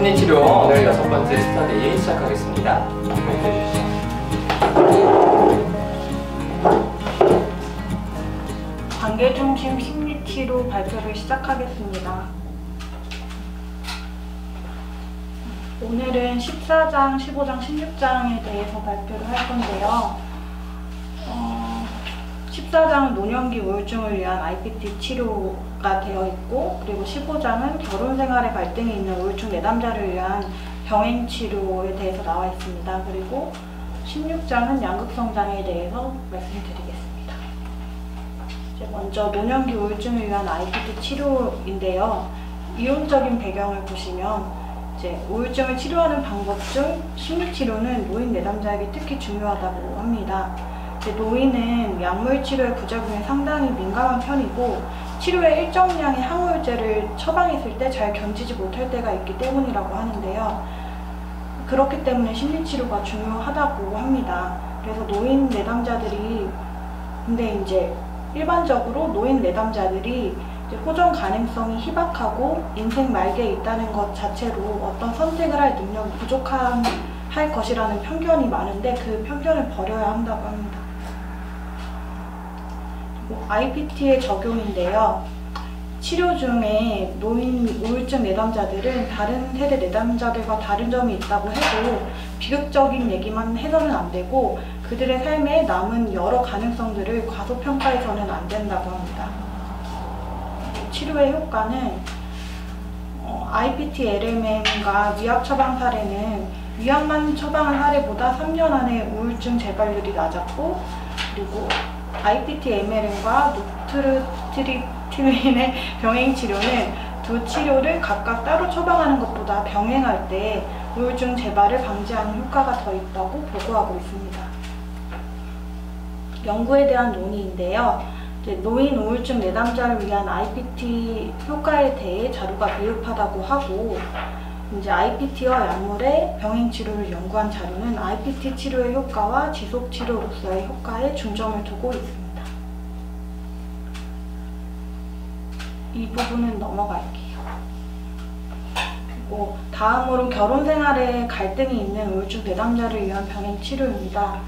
심리치료 오늘 6번째 스터디 시작하겠습니다. 코멘트해 주시죠. 관계중심 심리치료 발표를 시작하겠습니다. 오늘은 14장, 15장, 16장에 대해서 발표를 할 건데요. 14장은 노년기 우울증을 위한 IPT 치료가 되어 있고, 그리고 15장은 결혼생활에 갈등이 있는 우울증 내담자를 위한 병행 치료에 대해서 나와 있습니다. 그리고 16장은 양극성장애에 대해서 말씀드리겠습니다. 이제 먼저 노년기 우울증을 위한 IPT 치료인데요. 이론적인 배경을 보시면 이제 우울증을 치료하는 방법 중 심리치료는 노인 내담자에게 특히 중요하다고 합니다. 노인은 약물 치료의 부작용에 상당히 민감한 편이고 치료에 일정량의 항우울제를 처방했을 때 잘 견디지 못할 때가 있기 때문이라고 하는데요. 그렇기 때문에 심리치료가 중요하다고 합니다. 그래서 노인 내담자들이 근데 이제 일반적으로 노인 내담자들이 호전 가능성이 희박하고 인생 말기에 있다는 것 자체로 어떤 선택을 할 능력이 부족할 것이라는 편견이 많은데 그 편견을 버려야 한다고 합니다. IPT의 적용인데요. 치료 중에 노인 우울증 내담자들은 다른 세대 내담자들과 다른 점이 있다고 해도 비극적인 얘기만 해서는 안 되고 그들의 삶에 남은 여러 가능성들을 과소평가해서는 안 된다고 합니다. 치료의 효과는 IPT LMM과 위약 처방 사례는 위약만 처방한 사례보다 3년 안에 우울증 재발률이 낮았고, 그리고 IPT MLM과 노트르트리틴의 병행 치료는 두 치료를 각각 따로 처방하는 것보다 병행할 때 우울증 재발을 방지하는 효과가 더 있다고 보고하고 있습니다. 연구에 대한 논의인데요. 노인 우울증 내담자를 위한 IPT 효과에 대해 자료가 미흡하다고 하고, 이제 IPT와 약물의 병행 치료를 연구한 자료는 IPT 치료의 효과와 지속 치료로서의 효과에 중점을 두고 있습니다. 이 부분은 넘어갈게요. 그리고 다음으로 결혼 생활에 갈등이 있는 우울증 내담자를 위한 병행 치료입니다.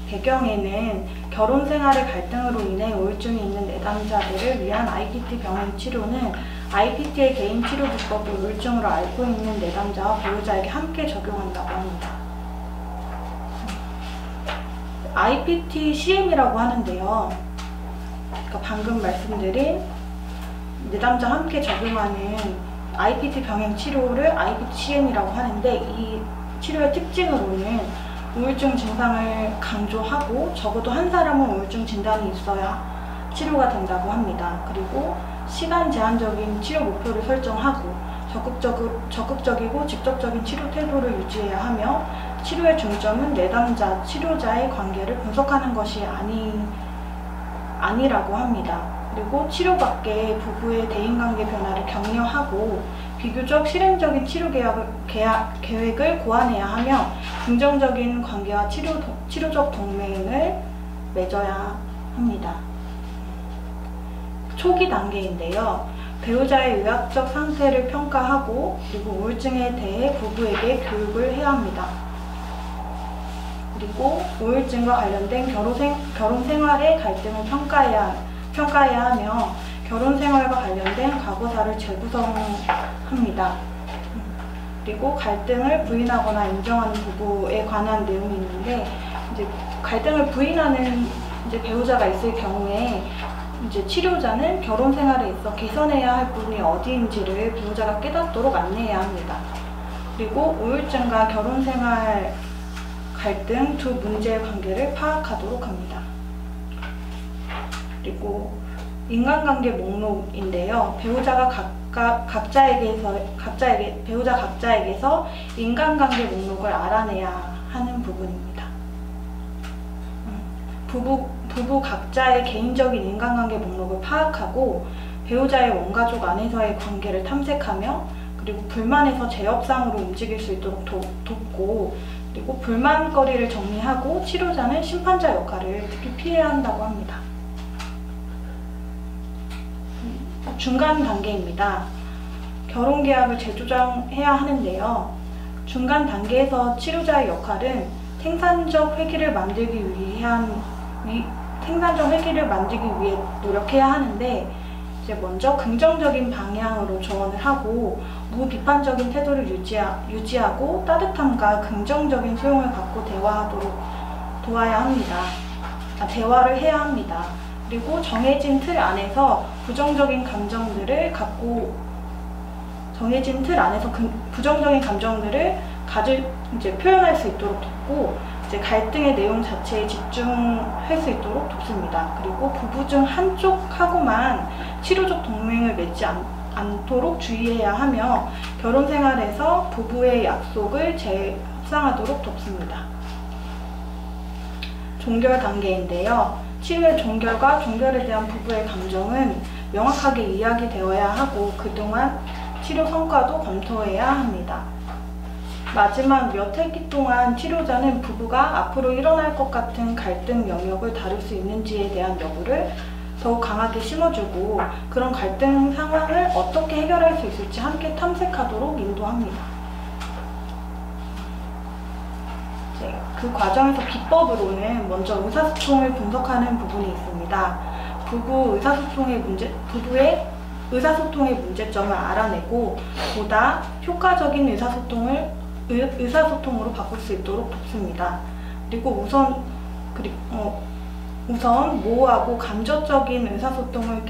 배경에는 결혼 생활의 갈등으로 인해 우울증이 있는 내담자들을 위한 IPT 병행 치료는 IPT의 개인 치료 기법을 우울증으로 앓고 있는 내담자와 배우자에게 함께 적용한다고 합니다. IPT CM이라고 하는데요. 그러니까 방금 말씀드린 내담자와 함께 적용하는 IPT 병행 치료를 IPT CM이라고 하는데, 이 치료의 특징으로는 우울증 증상을 강조하고 적어도 한 사람은 우울증 진단이 있어야 치료가 된다고 합니다. 그리고 시간 제한적인 치료 목표를 설정하고 적극적이고 직접적인 치료 태도를 유지해야 하며 치료의 중점은 내담자, 치료자의 관계를 분석하는 것이 아니라고 합니다. 그리고 치료 밖에 부부의 대인관계 변화를 격려하고 비교적 실행적인 치료 계획을 고안해야 하며 긍정적인 관계와 치료적 동맹을 맺어야 합니다. 초기 단계인데요. 배우자의 의학적 상태를 평가하고 그리고 우울증에 대해 부부에게 교육을 해야 합니다. 그리고 우울증과 관련된 결혼 생활의 갈등을 평가해야 하며 결혼 생활과 관련된 과거사를 재구성합니다. 그리고 갈등을 부인하거나 인정하는 부부에 관한 내용이 있는데, 이제 갈등을 부인하는 배우자가 있을 경우에 이제 치료자는 결혼 생활에 있어 개선해야 할 부분이 어디인지를 배우자가 깨닫도록 안내해야 합니다. 그리고 우울증과 결혼 생활 갈등 두 문제의 관계를 파악하도록 합니다. 그리고 인간관계 목록인데요. 배우자 각자에게서 인간관계 목록을 알아내야 하는 부분입니다. 부부 각자의 개인적인 인간관계 목록을 파악하고 배우자의 원가족 안에서의 관계를 탐색하며 그리고 불만에서 재협상으로 움직일 수 있도록 돕고, 그리고 불만거리를 정리하고 치료자는 심판자 역할을 특히 피해야 한다고 합니다. 중간 단계입니다. 결혼 계약을 재조정해야 하는데요. 중간 단계에서 치료자의 역할은 생산적 회기를 만들기 위해 노력해야 하는데, 이제 먼저 긍정적인 방향으로 조언을 하고 무비판적인 태도를 유지하고 따뜻함과 긍정적인 소용을 갖고 대화를 해야 합니다. 그리고 정해진 틀 안에서 부정적인 감정들을 표현할 수 있도록 돕고, 이제 갈등의 내용 자체에 집중할 수 있도록 돕습니다. 그리고 부부 중 한쪽하고만 치료적 동맹을 맺지 않도록 주의해야 하며, 결혼 생활에서 부부의 약속을 재협상하도록 돕습니다. 종결 단계인데요. 치료의 종결과 종결에 대한 부부의 감정은 명확하게 이야기되어야 하고, 그동안 치료 성과도 검토해야 합니다. 마지막 몇 회기 동안 치료자는 부부가 앞으로 일어날 것 같은 갈등 영역을 다룰 수 있는지에 대한 여부를 더욱 강하게 심어주고, 그런 갈등 상황을 어떻게 해결할 수 있을지 함께 탐색하도록 인도합니다. 그 과정에서 비법으로는 먼저 의사소통을 분석하는 부분이 있습니다. 부부의 의사소통의 문제점을 알아내고 보다 효과적인 의사소통으로 바꿀 수 있도록 돕습니다. 그리고 우선 모호하고 감정적인 의사소통을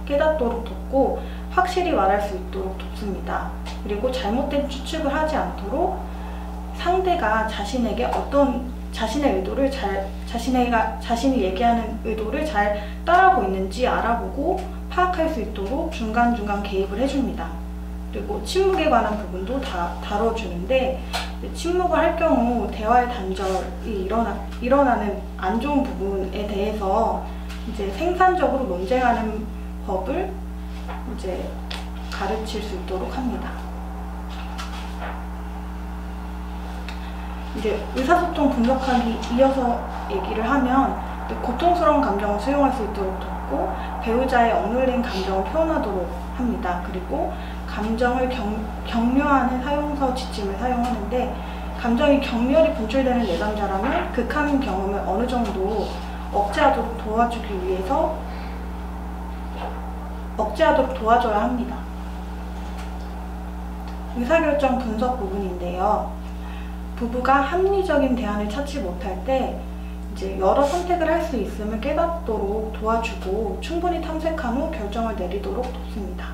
깨닫도록 돕고 확실히 말할 수 있도록 돕습니다. 그리고 잘못된 추측을 하지 않도록 상대가 자신이 얘기하는 의도를 잘 따라하고 있는지 알아보고 파악할 수 있도록 중간중간 개입을 해줍니다. 그리고 침묵에 관한 부분도 다뤄주는데, 침묵을 할 경우 대화의 단절이 일어나는 안 좋은 부분에 대해서 이제 생산적으로 논쟁하는 법을 이제 가르칠 수 있도록 합니다. 이제 의사소통 분석하기 이어서 얘기를 하면, 고통스러운 감정을 수용할 수 있도록 돕고 배우자의 억눌린 감정을 표현하도록 합니다. 그리고 감정을 격려하는 사용서 지침을 사용하는데, 감정이 격렬히 분출되는 내담자라면 극한 경험을 어느 정도 억제하도록 도와줘야 합니다. 의사결정 분석 부분인데요. 부부가 합리적인 대안을 찾지 못할 때 이제 여러 선택을 할 수 있음을 깨닫도록 도와주고 충분히 탐색한 후 결정을 내리도록 돕습니다.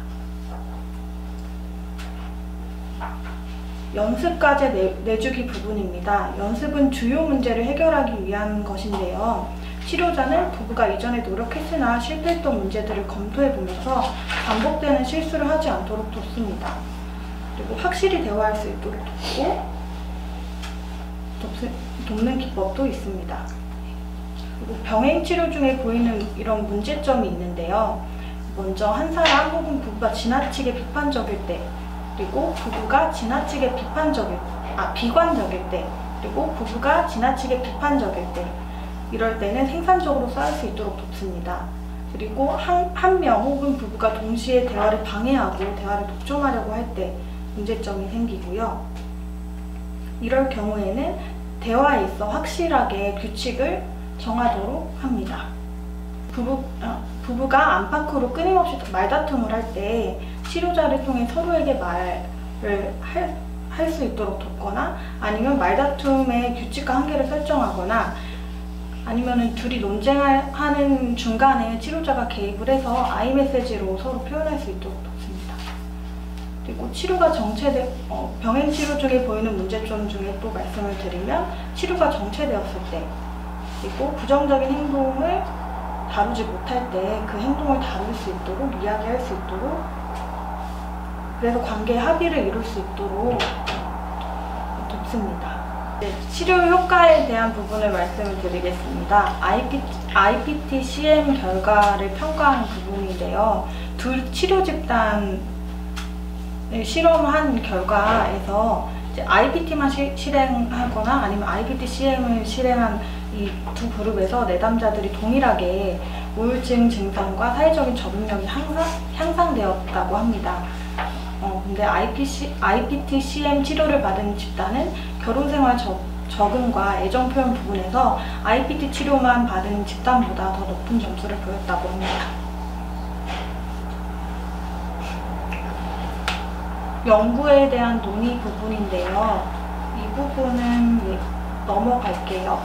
연습과제 내주기 부분입니다. 연습은 주요 문제를 해결하기 위한 것인데요. 치료자는 부부가 이전에 노력했으나 실패했던 문제들을 검토해보면서 반복되는 실수를 하지 않도록 돕습니다. 그리고 확실히 대화할 수 있도록 돕는 기법도 있습니다. 그리고 병행치료 중에 보이는 이런 문제점이 있는데요. 먼저 한 사람 혹은 부부가 지나치게 비판적일 때, 그리고 부부가 지나치게 비관적일 때, 그리고 부부가 지나치게 비판적일 때, 이럴 때는 생산적으로 싸울 수 있도록 돕습니다. 그리고 한 명 혹은 부부가 동시에 대화를 방해하고 대화를 독점하려고 할 때 문제점이 생기고요. 이럴 경우에는 대화에 있어 확실하게 규칙을 정하도록 합니다. 부부가 안팎으로 끊임없이 말다툼을 할 때 치료자를 통해 서로에게 말을 할 수 있도록 돕거나, 아니면 말다툼의 규칙과 한계를 설정하거나, 아니면 둘이 논쟁하는 중간에 치료자가 개입을 해서 아이메시지로 서로 표현할 수 있도록 돕습니다. 그리고 병행치료 중에 보이는 문제점 중에 또 말씀을 드리면, 치료가 정체되었을 때, 그리고 부정적인 행동을 다루지 못할 때 그 행동을 다룰 수 있도록, 이야기할 수 있도록, 그래서 관계의 합의를 이룰 수 있도록 돕습니다. 치료 효과에 대한 부분을 말씀을 드리겠습니다. IPT-CM 결과를 평가하는 부분인데요. 둘 치료 집단을 실험한 결과에서 IPT만 실행하거나 아니면 IPT-CM을 실행한 이 두 그룹에서 내담자들이 동일하게 우울증 증상과 사회적인 적응력이 향상되었다고 합니다. 근데 IPT-CM 치료를 받은 집단은 결혼생활 적응과 애정 표현 부분에서 IPT 치료만 받은 집단보다 더 높은 점수를 보였다고 합니다. 연구에 대한 논의 부분인데요. 이 부분은 넘어갈게요.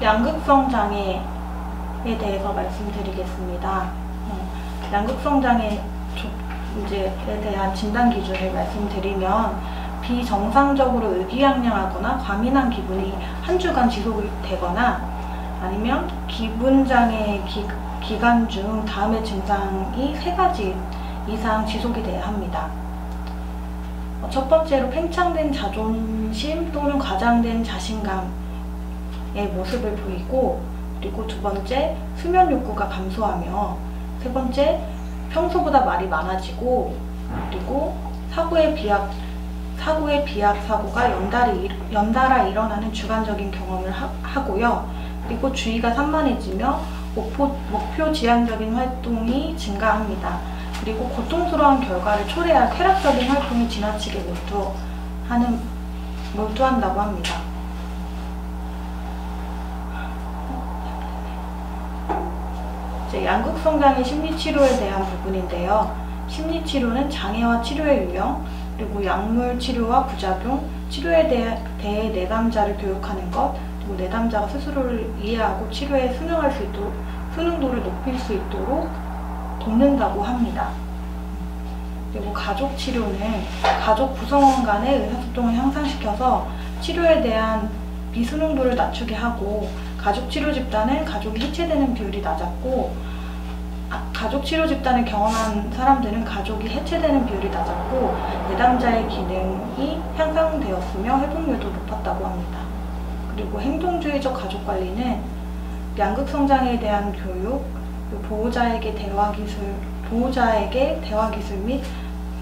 양극성 장애에 대해서 말씀드리겠습니다. 양극성 장애에 대한 진단 기준을 말씀드리면 비정상적으로 의기양양하거나 과민한 기분이 한 주간 지속이 되거나 아니면 기분장애 기간 중 다음의 증상이 3가지 이상 지속이 돼야 합니다. 첫 번째로 팽창된 자존심 또는 과장된 자신감의 모습을 보이고, 그리고 두 번째 수면 욕구가 감소하며, 세 번째 평소보다 말이 많아지고, 그리고 사고의 비약 사고가 연달아 일어나는 주관적인 경험을 하고요. 그리고 주의가 산만해지며 목표 지향적인 활동이 증가합니다. 그리고 고통스러운 결과를 초래할 쾌락적인 활동에 지나치게 몰두한다고 합니다. 이제 양극성장애 심리치료에 대한 부분인데요. 심리치료는 장애와 치료의 유형, 그리고 약물 치료와 부작용, 치료에 대해 내담자를 교육하는 것, 그리고 내담자가 스스로를 이해하고 치료에 순응도를 높일 수 있도록 돕는다고 합니다. 그리고 가족 치료는 가족 구성원 간의 의사소통을 향상시켜서 치료에 대한 비순응도를 낮추게 하고, 가족 치료 집단은 가족이 해체되는 비율이 낮았고, 가족 치료 집단을 경험한 사람들은 가족이 해체되는 비율이 낮았고, 내담자의 기능이 향상되었으며 회복률도 높았다고 합니다. 그리고 행동주의적 가족 관리는 양극성장애에 대한 교육, 보호자에게 대화 기술 및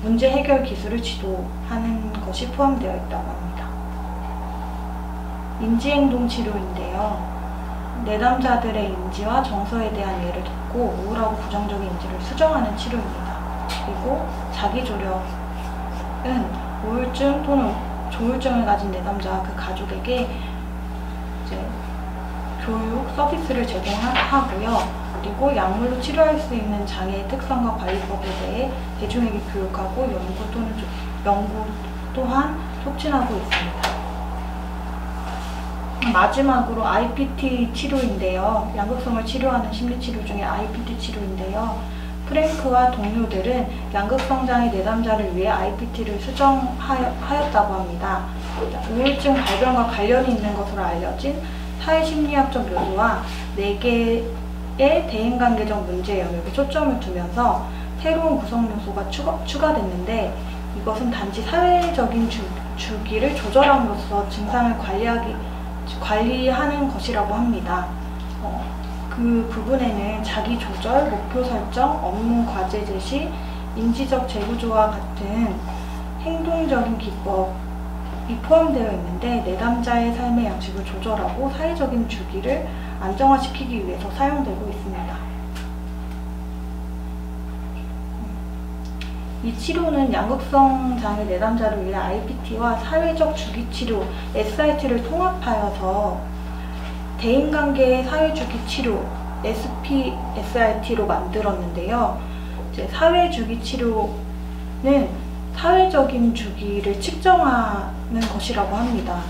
문제 해결 기술을 지도하는 것이 포함되어 있다고 합니다. 인지행동 치료인데요. 내담자들의 인지와 정서에 대한 이해를 돕고 우울하고 부정적인 인지를 수정하는 치료입니다. 그리고 자기조력은 우울증 또는 조울증을 가진 내담자와 그 가족에게 이제 교육 서비스를 제공하고요. 그리고 약물로 치료할 수 있는 장애의 특성과 관리법에 대해 대중에게 교육하고 연구 또한 촉진하고 있습니다. 마지막으로 IPT 치료인데요. 양극성을 치료하는 심리치료 중에 IPT 치료인데요. 프랭크와 동료들은 양극성장애 내담자를 위해 IPT를 수정하였다고 합니다. 우울증 발병과 관련이 있는 것으로 알려진 사회심리학적 요소와 4개의 대인관계적 문제 영역에 초점을 두면서 새로운 구성 요소가 추가됐는데, 이것은 단지 사회적인 주기를 조절함으로써 증상을 관리하는 것이라고 합니다. 그 부분에는 자기 조절, 목표 설정, 업무 과제 제시, 인지적 재구조와 같은 행동적인 기법이 포함되어 있는데, 내담자의 삶의 양식을 조절하고 사회적인 주기를 안정화시키기 위해서 사용되고 있습니다. 이 치료는 양극성 장애 내담자를 위해 IPT와 사회적 주기치료 SIT를 통합하여서 대인관계 사회주기 치료 SPSIT로 만들었는데요. 이제 사회주기치료는 사회적인 주기를 측정하는 것이라고 합니다.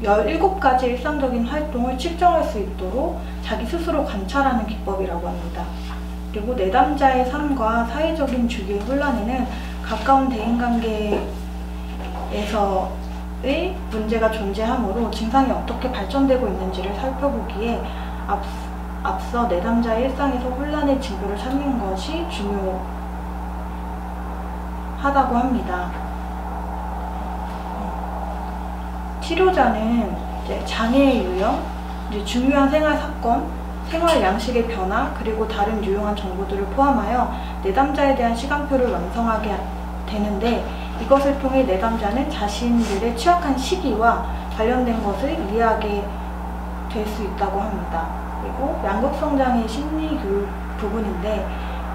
17가지 일상적인 활동을 측정할 수 있도록 자기 스스로 관찰하는 기법이라고 합니다. 그리고 내담자의 삶과 사회적인 주기의 혼란에는 가까운 대인관계에서의 문제가 존재하므로 증상이 어떻게 발전되고 있는지를 살펴보기에 앞서 내담자의 일상에서 혼란의 징조를 찾는 것이 중요하다고 합니다. 치료자는 이제 장애의 유형, 중요한 생활 사건, 생활 양식의 변화, 그리고 다른 유용한 정보들을 포함하여 내담자에 대한 시간표를 완성하게 되는데, 이것을 통해 내담자는 자신들의 취약한 시기와 관련된 것을 이해하게 될 수 있다고 합니다. 그리고 양극성장애 심리교육 부분인데,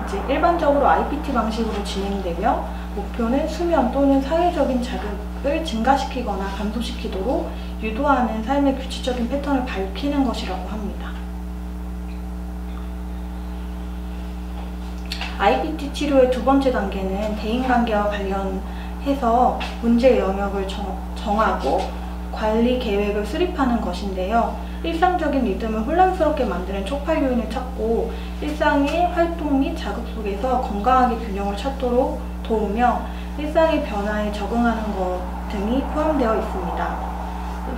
이제 일반적으로 IPT 방식으로 진행되며 목표는 수면 또는 사회적인 자극을 증가시키거나 감소시키도록 유도하는 삶의 규칙적인 패턴을 밝히는 것이라고 합니다. IPT 치료의 두 번째 단계는 대인관계와 관련해서 문제의 영역을 정하고 관리 계획을 수립하는 것인데요. 일상적인 리듬을 혼란스럽게 만드는 촉발 요인을 찾고 일상의 활동 및 자극 속에서 건강하게 균형을 찾도록 도우며 일상의 변화에 적응하는 것 등이 포함되어 있습니다.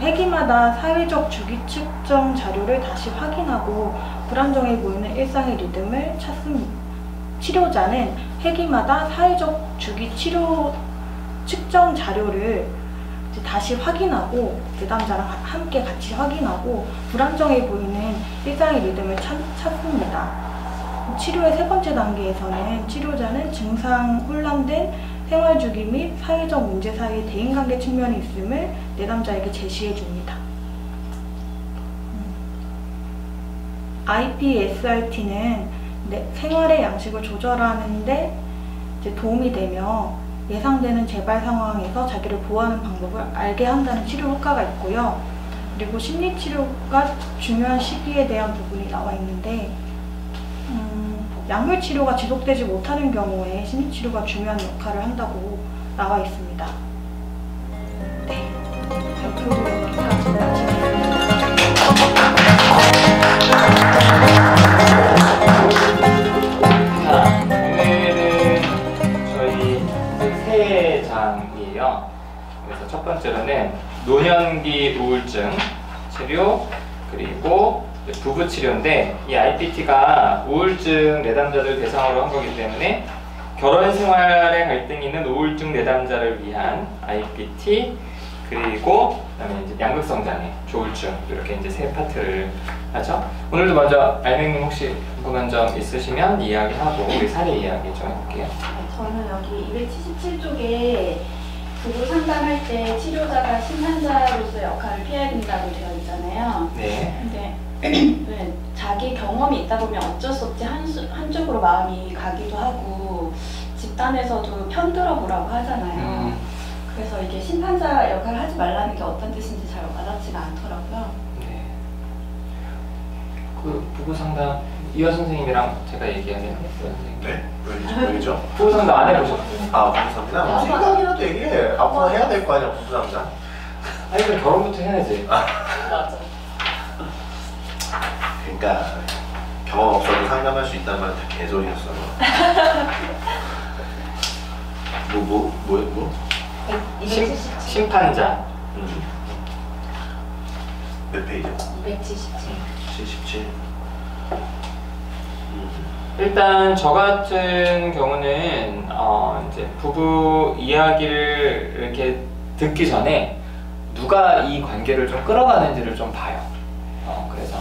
회기마다 사회적 주기 측정 자료를 다시 확인하고 불안정해 보이는 일상의 리듬을 찾습니다. 치료자는 회기마다 사회적 주기 치료 측정 자료를 다시 확인하고 내담자랑 함께 같이 확인하고 불안정해 보이는 일상의 리듬을 찾습니다. 치료의 세 번째 단계에서는 치료자는 증상 혼란된 생활주기 및 사회적 문제 사이의 대인관계 측면이 있음을 내담자에게 제시해 줍니다. IPSRT는 생활의 양식을 조절하는 데 도움이 되며 예상되는 재발 상황에서 자기를 보호하는 방법을 알게 한다는 치료 효과가 있고요. 그리고 심리치료가 중요한 시기에 대한 부분이 나와 있는데 약물 치료가 지속되지 못하는 경우에 심리치료가 중요한 역할을 한다고 나와 있습니다. 네, 발표를 이렇게 다 마치겠습니다. 자, 오늘은 저희 세 장이에요. 그래서 첫 번째로는 노년기 우울증 치료, 그리고 부부 치료인데, 이 IPT가 우울증 내담자들 대상으로 한 거기 때문에 결혼 생활에 갈등이 있는 우울증 내담자를 위한 IPT, 그리고 그다음에 이제 양극성 장애, 조울증, 이렇게 이제 세 파트를 하죠. 오늘도 먼저 알맹님 혹시 궁금한 점 있으시면 이야기하고 우리 사례 이야기 좀 해볼게요. 저는 여기 277쪽에 부부 상담할 때 치료자가 심판자로서의 역할을 피해야 된다고 되어 있잖아요. 네. 근데 네, 자기 경험이 있다 보면 어쩔 수 없이 한쪽으로 마음이 가기도 하고 집단에서도 편들어 보라고 하잖아요. 그래서 이게 심판자 역할을 하지 말라는 게 어떤 뜻인지 잘 와닿지가 않더라고요. 네. 그 부부 상담 이화 선생님이랑 제가 얘기하긴 했어요, 선생님. 네? 왜죠? 부부 상담 안 해보셨어요? 아, 부부 상담? 생각이라도 얘기해. 앞으로 해야 될 거 아니야, 부부 상담. 아니 그럼 결혼부터 해야지. 맞아. 그러니까 경험 없어도 상담할 수 있다는 말은 다 개소리였어. 뭐? 심판자. 몇 페이지? 277. 77. 일단 저 같은 경우는 이제 부부 이야기를 이렇게 듣기 전에 누가 이 관계를 좀 끌어가는지를 좀 봐요. 그래서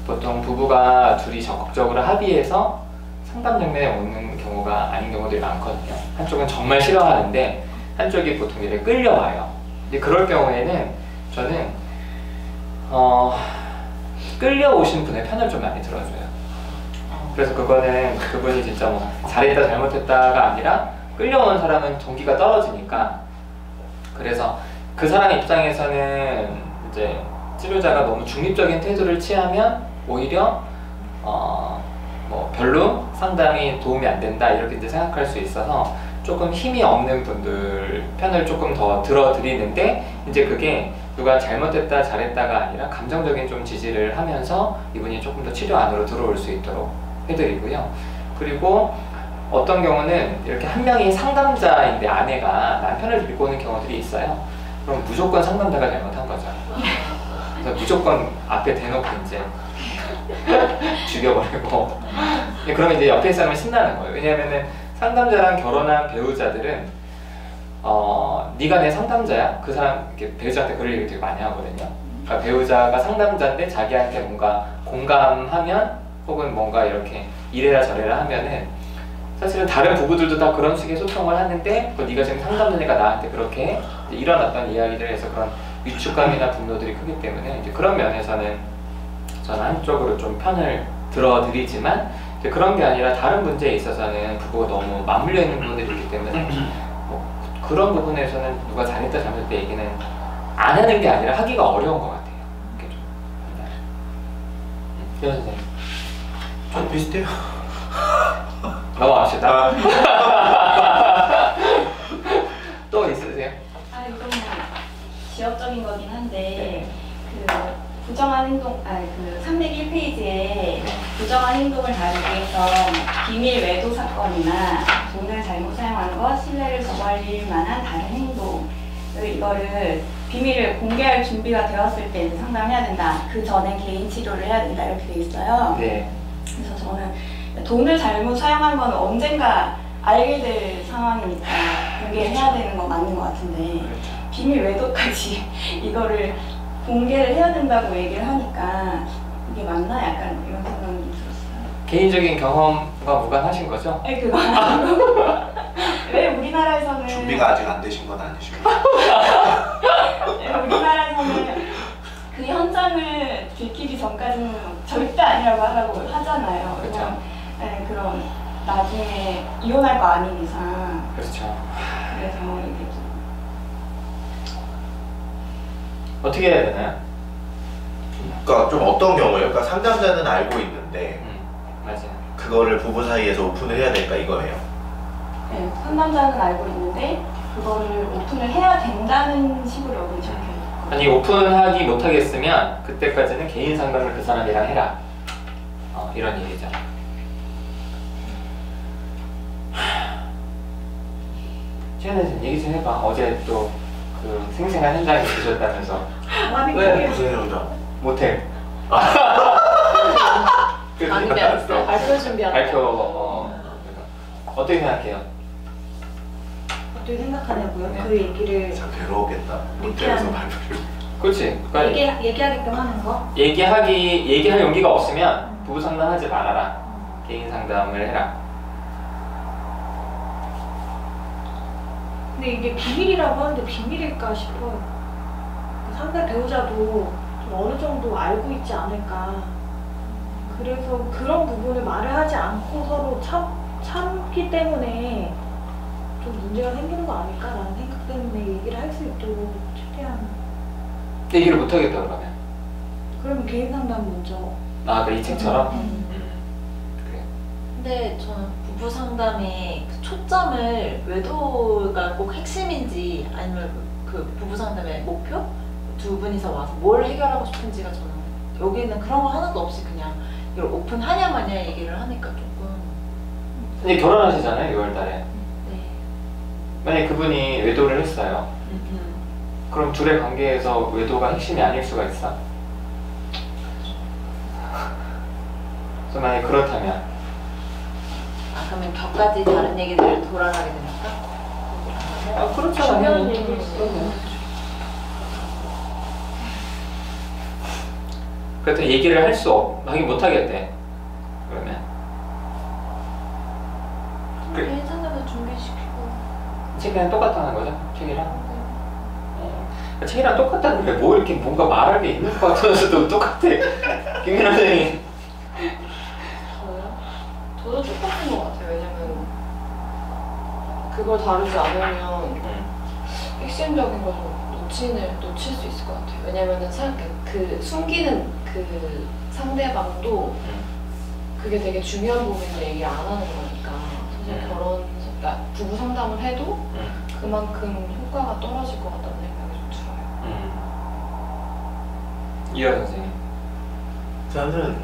보통 부부가 둘이 적극적으로 합의해서 상담 장면에 오는 경우가 아닌 경우들이 많거든요. 한쪽은 정말 싫어하는데 한쪽이 보통 이렇게 끌려와요. 근데 그럴 경우에는 저는 끌려오신 분의 편을 좀 많이 들어줘요. 그래서 그거는 그분이 진짜 뭐 잘했다 잘못했다가 아니라 끌려온 사람은 동기가 떨어지니까, 그래서 그 사람 입장에서는 이제 치료자가 너무 중립적인 태도를 취하면 오히려 뭐 별로 상담이 도움이 안 된다 이렇게 이제 생각할 수 있어서 조금 힘이 없는 분들 편을 조금 더 들어드리는데, 이제 그게 누가 잘못했다 잘했다가 아니라 감정적인 좀 지지를 하면서 이분이 조금 더 치료 안으로 들어올 수 있도록 해드리고요. 그리고 어떤 경우는 이렇게 한 명이 상담자인데 아내가 남편을 데리고 오는 경우들이 있어요. 그럼 무조건 상담자가 잘못한 거죠. 그래서 무조건 앞에 대놓고 이제 죽여버리고 그러면 이제 옆에 사람은 신나는 거예요. 왜냐면은 상담자랑 결혼한 배우자들은 네가 내 상담자야? 그 사람 이렇게 배우자한테 그럴 얘기 되게 많이 하거든요. 그러니까 배우자가 상담자인데 자기한테 뭔가 공감하면 혹은 뭔가 이렇게 이래라 저래라 하면은 사실은 다른 부부들도 다 그런 식의 소통을 하는데 네가 지금 상담자니까 나한테 그렇게 일어났던 이야기를 해서 그런 위축감이나 분노들이 크기 때문에 이제 그런 면에서는 저는 한쪽으로 좀 편을 들어드리지만 근데 그런 게 아니라 다른 문제에 있어서는 부부가 너무 맞물려 있는 부분들이 있기 때문에 뭐 그런 부분에서는 누가 잘했다 잘못했다 얘기는 안 하는 게 아니라 하기가 어려운 것 같아요. 이렇게 좀. 현 선생님. 전 비슷해요. 넘어갑시다. 또 있으세요? 아 이건 지역적인 거긴 한데 네. 그 부정한 행동, 그 301페이지에 부정한 행동을 다루기 위해서 비밀 외도 사건이나 돈을 잘못 사용한 것, 신뢰를 저버릴 만한 다른 행동 이거를 비밀을 공개할 준비가 되었을 때 이제 상담해야 된다. 그 전에 개인 치료를 해야 된다 이렇게 돼 있어요. 네. 그래서 저는 돈을 잘못 사용한 건 언젠가 알게 될 상황이니까 공개를 해야 되는 건 맞는 것 같은데 그렇죠. 비밀 외도까지 이거를 공개를 해야 된다고 얘기를 하니까 이게 맞나? 약간 이런 생각이 들었어요. 개인적인 경험과 무관하신 거죠? 네, 그거 아니고 왜 우리나라에서는 준비가 아직 안 되신 건 아니시고. 왜 우리나라에서는 그 현장을 들키기 전까지는 절대 아니라고 하라고 하잖아요. 그렇죠. 그냥, 네, 그런 나중에 이혼할 거 아닌 이상 그렇죠. 그래서 이게 좀 어떻게 해야 되나요? 그러니까 좀 어떤 경우예요? 그러니까 상담자는 알고 있는데 맞아요. 그거를 부부 사이에서 오픈을 해야 될까 이거예요. 네, 상담자는 알고 있는데 그거를 오픈을 해야 된다는 식으로 여기 적혀 있고 아니 오픈하기 못하겠으면 그때까지는 개인 상담을 그 사람이랑 해라. 이런 얘기죠. 최현아 얘기 좀 해봐. 어제 또 그 생생한 현장에 계셨다면서. 왜? 무슨 현장? 모텔. 아니면 발표 준비하는 발표 어떻게 생각해요? 어떻게 생각하냐고요? 네. 그 얘기를 참 괴로웠겠다. 모텔에서 느끼하는- 발표를. 그렇지. 그러니까 얘기하게끔 하는 거? 얘기할 용기가 없으면 부부 상담하지 말아라. 개인 상담을 해라. 근데 이게 비밀이라고 하는데 비밀일까 싶어요. 그 상대 배우자도 좀 어느 정도 알고 있지 않을까. 그래서 그런 부분을 말을 하지 않고 서로 참기 때문에 좀 문제가 생기는 거 아닐까라는 생각 때문에 얘기를 할 수 있도록 최대한. 얘기를 못 하겠다 그러면. 그러면 개인 상담 먼저. 그 이 책처럼. 그래. 근데 저는 부부 상담의 그 초점을 외도가 꼭 핵심인지 아니면 그 부부 상담의 목표? 두 분이서 와서 뭘 해결하고 싶은지가 저는 여기는 그런 거 하나도 없이 그냥 이걸 오픈하냐 마냐 얘기를 하니까 조금 이제 결혼하시잖아요 6월달에. 네. 만약에 그분이 외도를 했어요. 그럼 둘의 관계에서 외도가 핵심이 아닐 수가 있어. 그래서 만약에 그렇다면 그러면 격까지 다른 얘기들을 돌아가게 되니까 그렇잖아요. 중요한 얘기를 그래서 얘기를 하긴 못하겠대. 그러면 개인 상담을 준비시키고 책이랑 똑같다는 거죠? 책이랑? 책이랑 똑같다는데 뭐 이렇게 뭔가 말할 게 있는 것 같아서도 똑같아. 김민아 선생님. 저요? 저도 똑같은 것 같아요. 왜냐면 그걸 다루지 않으면 핵심적인 걸 좀 놓칠 수 있을 것 같아요. 왜냐면은 그 숨기는 그 상대방도 그게 되게 중요한 부분인데 얘기를 안 하는 거니까 사실 그러니까 부부 상담을 해도 그만큼 효과가 떨어질 것 같다는 생각이 좀 들어요. 이하 선생님. 저는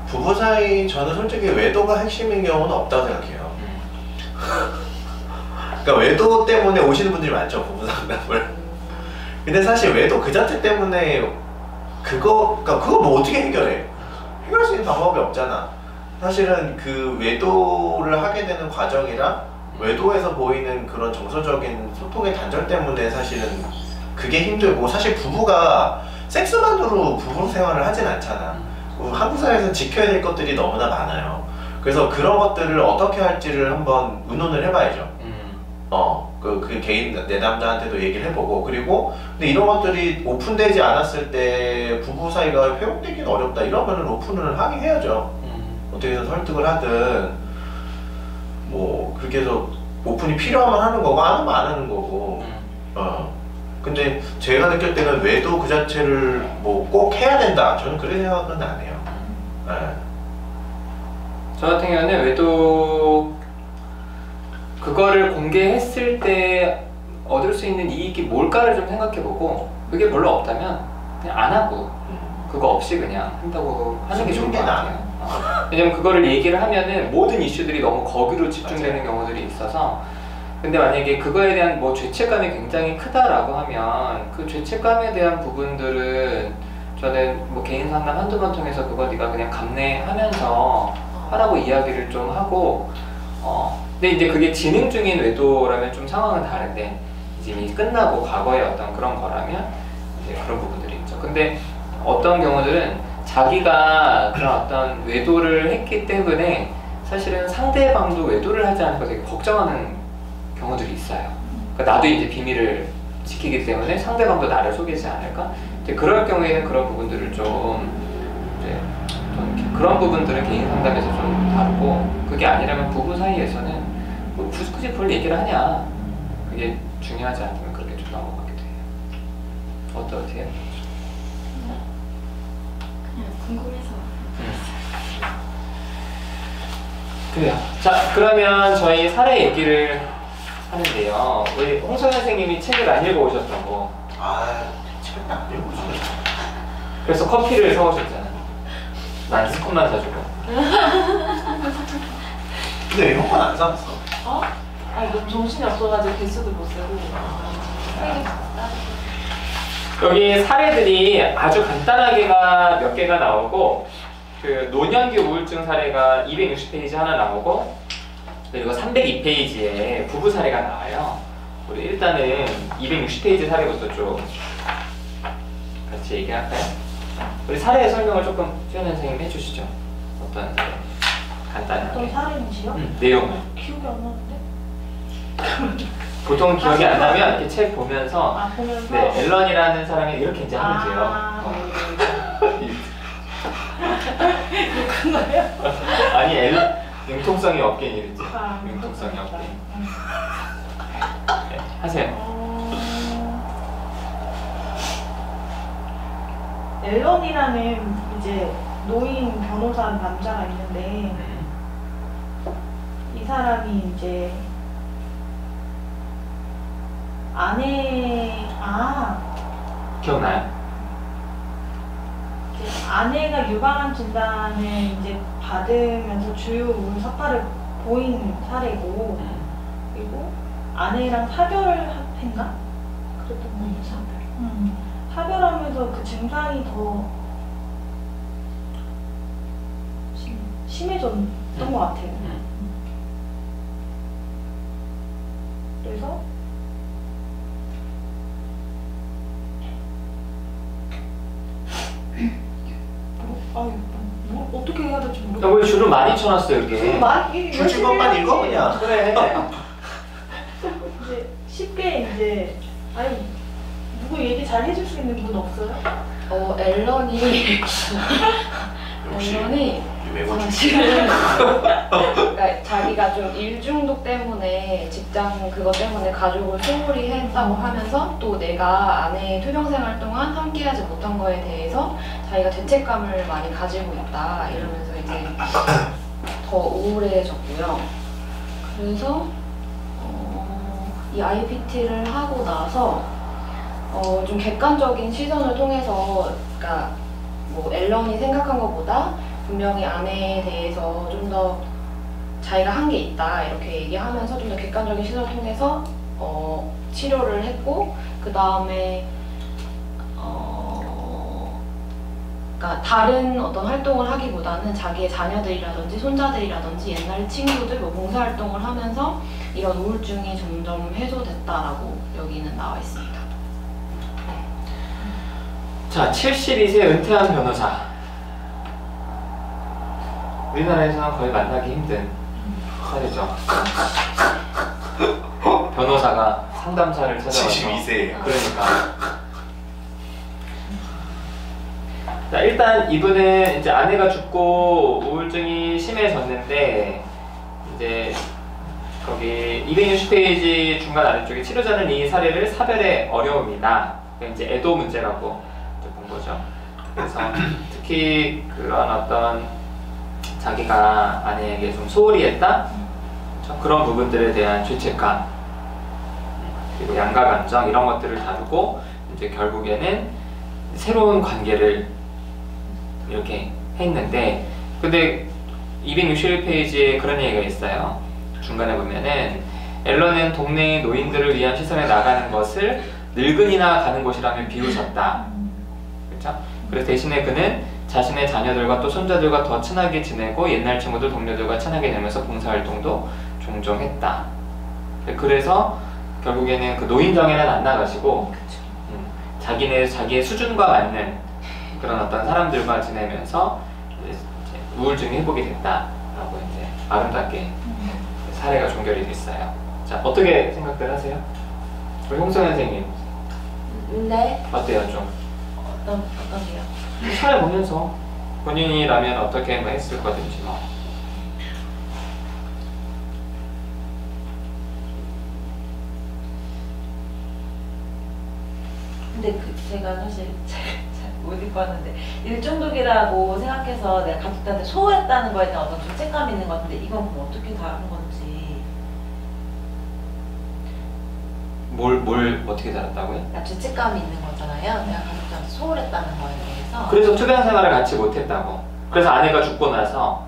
부부 사이 저는 솔직히 외도가 핵심인 경우는 없다고 생각해요. 그러니까 외도 때문에 오시는 분들이 많죠, 부부 상담을. 근데 사실 외도 그 자체 때문에 그러니까 그거 뭐 어떻게 해결해? 해결할 수 있는 방법이 없잖아. 사실은 그 외도를 하게 되는 과정이랑 외도에서 보이는 그런 정서적인 소통의 단절 때문에 사실은 그게 힘들고, 사실 부부가 섹스만으로 부부 생활을 하진 않잖아. 한국 사회에서 지켜야 될 것들이 너무나 많아요. 그래서 그런 것들을 어떻게 할지를 한번 의논을 해봐야죠. 그 개인 내담자한테도 얘기를 해보고, 그리고 근데 이런 것들이 오픈되지 않았을 때 부부 사이가 회복되기는 어렵다 이러면은 오픈을 하긴 해야죠. 어떻게 해서 설득을 하든 뭐 그렇게 해서 오픈이 필요하면 하는 거고 안 하면 안 하는 거고. 근데 제가 느낄 때는 외도 그 자체를 뭐 꼭 해야 된다. 저는 그런 생각은 안 해요. 네. 저 같은 경우는 외도 그거를 공개했을 때 얻을 수 있는 이익이 뭘까를 좀 생각해보고 그게 별로 없다면 그냥 안 하고 그거 없이 그냥 한다고 하는 게 좋은 것 같아요. 왜냐면 그거를 얘기를 하면은 모든 이슈들이 너무 거기로 집중되는 경우들이 있어서 근데 만약에 그거에 대한 뭐 죄책감이 굉장히 크다라고 하면 그 죄책감에 대한 부분들은 저는 뭐 개인 상담 한두 번 통해서 그거 네가 그냥 감내하면서 하라고 이야기를 좀 하고 근데 이제 그게 진행 중인 외도라면 좀 상황은 다른데 이제 이미 끝나고 과거의 어떤 그런 거라면 이제 그런 부분들이 있죠. 근데 어떤 경우들은 자기가 그런 어떤 외도를 했기 때문에 사실은 상대방도 외도를 하지 않을까 되게 걱정하는 경우들이 있어요. 그러니까 나도 이제 비밀을 지키기 때문에 상대방도 나를 속이지 않을까? 이제 그럴 경우에는 그런 부분들을 좀 이제 그런 부분들은 개인 상담에서 좀 다르고 그게 아니라면 부부 사이에서는 뭐 굳이 별 얘기를 하냐 그게 중요하지 않으면 그렇게 좀 넘어가게 돼요. 어떠세요? 그냥 궁금해서. 그래요. 자, 그러면 저희 사례 얘기를 하는데요. 우리 홍선 선생님이 책을 안 읽어오셨다고. 책을 안 읽어오셨어. 그래서 커피를 사오셨잖아. 난 스콘만 사주고. 근데 이런 건 안 사왔어. 아니 너무 정신이 없어가지고 개수도 못 세고. 여기 사례들이 아주 간단하게가 몇 개가 나오고 그 노년기 우울증 사례가 260페이지 하나 나오고 그리고 302페이지에 부부 사례가 나와요. 우리 일단은 260페이지 사례부터 좀 같이 얘기할까요? 우리 사례 설명을 조금 수연 선생님 해주시죠. 어떤 사례? 간단하게. 어떤 사례인지요? 내용을. 기억이 안 나는데? 보통 기억이 안 나면 이렇게 책 보면서 보면서? 네, 앨런이라는 사람이 이렇게 이제 하면 돼요. 욕한 거예요? 아니 융통성이 없긴 이랬지. 융통성이 없긴. 네, 하세요. 앨런이라는 이제 노인 변호사 남자가 있는데 이 사람이 이제 기억나요? 이제 아내가 유방암 진단을 이제 받으면서 주요 우울 사파를 보인 사례고 그리고 아내랑 사별했나? 그랬던 거 사별. 사별하면서 그 증상이 더 심해졌던 것 같아요. 그래서 어떻게 해야 될지 모르겠어요. 왜 줄을 많이 쳐놨어 여기? 줄줄 것만 읽어 그냥. 그래. 이제 쉽게 이제 누구 얘기 잘 해줄 수 있는 분 없어요? 앨런이 역시 앨런이 외국 사실은 그러니까 자기가 좀 일 중독 때문에 직장 그거 때문에 가족을 소홀히 했다고 하면서 또 내가 아내의 투병 생활 동안 함께하지 못한 거에 대해서 자기가 죄책감을 많이 가지고 있다 이러면서 이제 더 우울해졌고요. 그래서 이 IPT를 하고 나서 좀 객관적인 시선을 통해서 그러니까 뭐 앨런이 생각한 것보다 분명히 아내에 대해서 좀 더 자기가 한 게 있다 이렇게 얘기하면서 좀 더 객관적인 시선을 통해서 치료를 했고 그 다음에 그러니까 다른 어떤 활동을 하기보다는 자기의 자녀들이라든지 손자들이라든지 옛날 친구들 뭐 봉사활동을 하면서 이런 우울증이 점점 해소됐다라고 여기는 나와 있습니다. 자, 72세 은퇴한 변호사. 우리나라에서는 거의 만나기 힘든 사례죠. 변호사가 상담사를 찾아와서 72세. 그러니까 자, 일단 이분은 이제 아내가 죽고 우울증이 심해졌는데 이제 거기 260페이지 중간 아래쪽에 치료자는 이 사례를 사별의 어려움이나 이제 애도 문제라고 이제 본 거죠. 그래서 특히 그런 어떤 자기가 아내에게 좀 소홀히 했다 그런 부분들에 대한 죄책감 그리고 양가 감정 이런 것들을 다루고 이제 결국에는 새로운 관계를 이렇게 했는데 근데 261페이지에 그런 얘기가 있어요. 중간에 보면은 앨런은 동네의 노인들을 위한 시설에 나가는 것을 늙은이나 가는 곳이라며 비웃었다. 그렇죠? 그래서 대신에 그는 자신의 자녀들과 또 손자들과 더 친하게 지내고 옛날 친구들 동료들과 친하게 지내면서 봉사활동도 종종 했다. 그래서 결국에는 그 노인정에는 안 나가시고 자기의 수준과 맞는 그런 어떤 사람들과 지내면서 이제 우울증이 회복이 됐다라고 이제 아름답게 사례가 종결이 됐어요. 자, 어떻게 생각들 하세요? 우리 홍성 선생님 네. 어때요 좀? 어떤게요? 사례 보면서 본인이라면 어떻게 뭐 했을 거든지 뭐. 근데 제가 사실 잘 못 읽었는데 일중독이라고 생각해서 내가 가족들한테 소홀했다는 거에 대한 어떤 죄책감이 있는 것 같은데 이건 그럼 어떻게 다른 건지 뭘 어떻게 다뤘다고요? 그러니까 죄책감이 있는 거잖아요. 내가 가족들한테 소홀했다는 거에 대해서 그래서 투병 생활을 같이 못했다고. 그래서 아내가 죽고 나서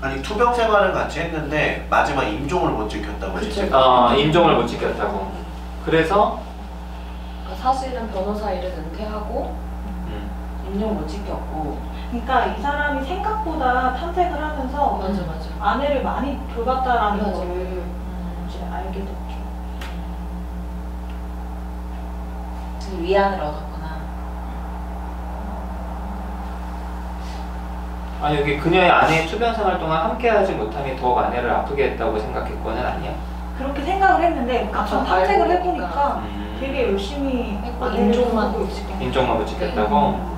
아니 투병 생활은 같이 했는데 마지막 임종을 못 지켰다고 진짜. 임종을 못 지켰다고. 그래서 그러니까 사실은 변호사 일은 은퇴하고 인정 못 지켰고 그러니까 이 사람이 생각보다 탐색을 하면서 맞아. 아내를 많이 돌봤다라는 맞아. 거를 이제 알게 됐죠. 위안을 얻었구나. 아니 여기 그녀의 아내의 투병 생활 동안 함께하지 못함이 더욱 아내를 아프게 했다고 생각했고는 아니야? 그렇게 생각을 했는데 막상 탐색을 알고 해보니까 되게 열심히 아내를 인종만 돌보고 못 있었고. 지켰고. 인종만 못 지켰다고?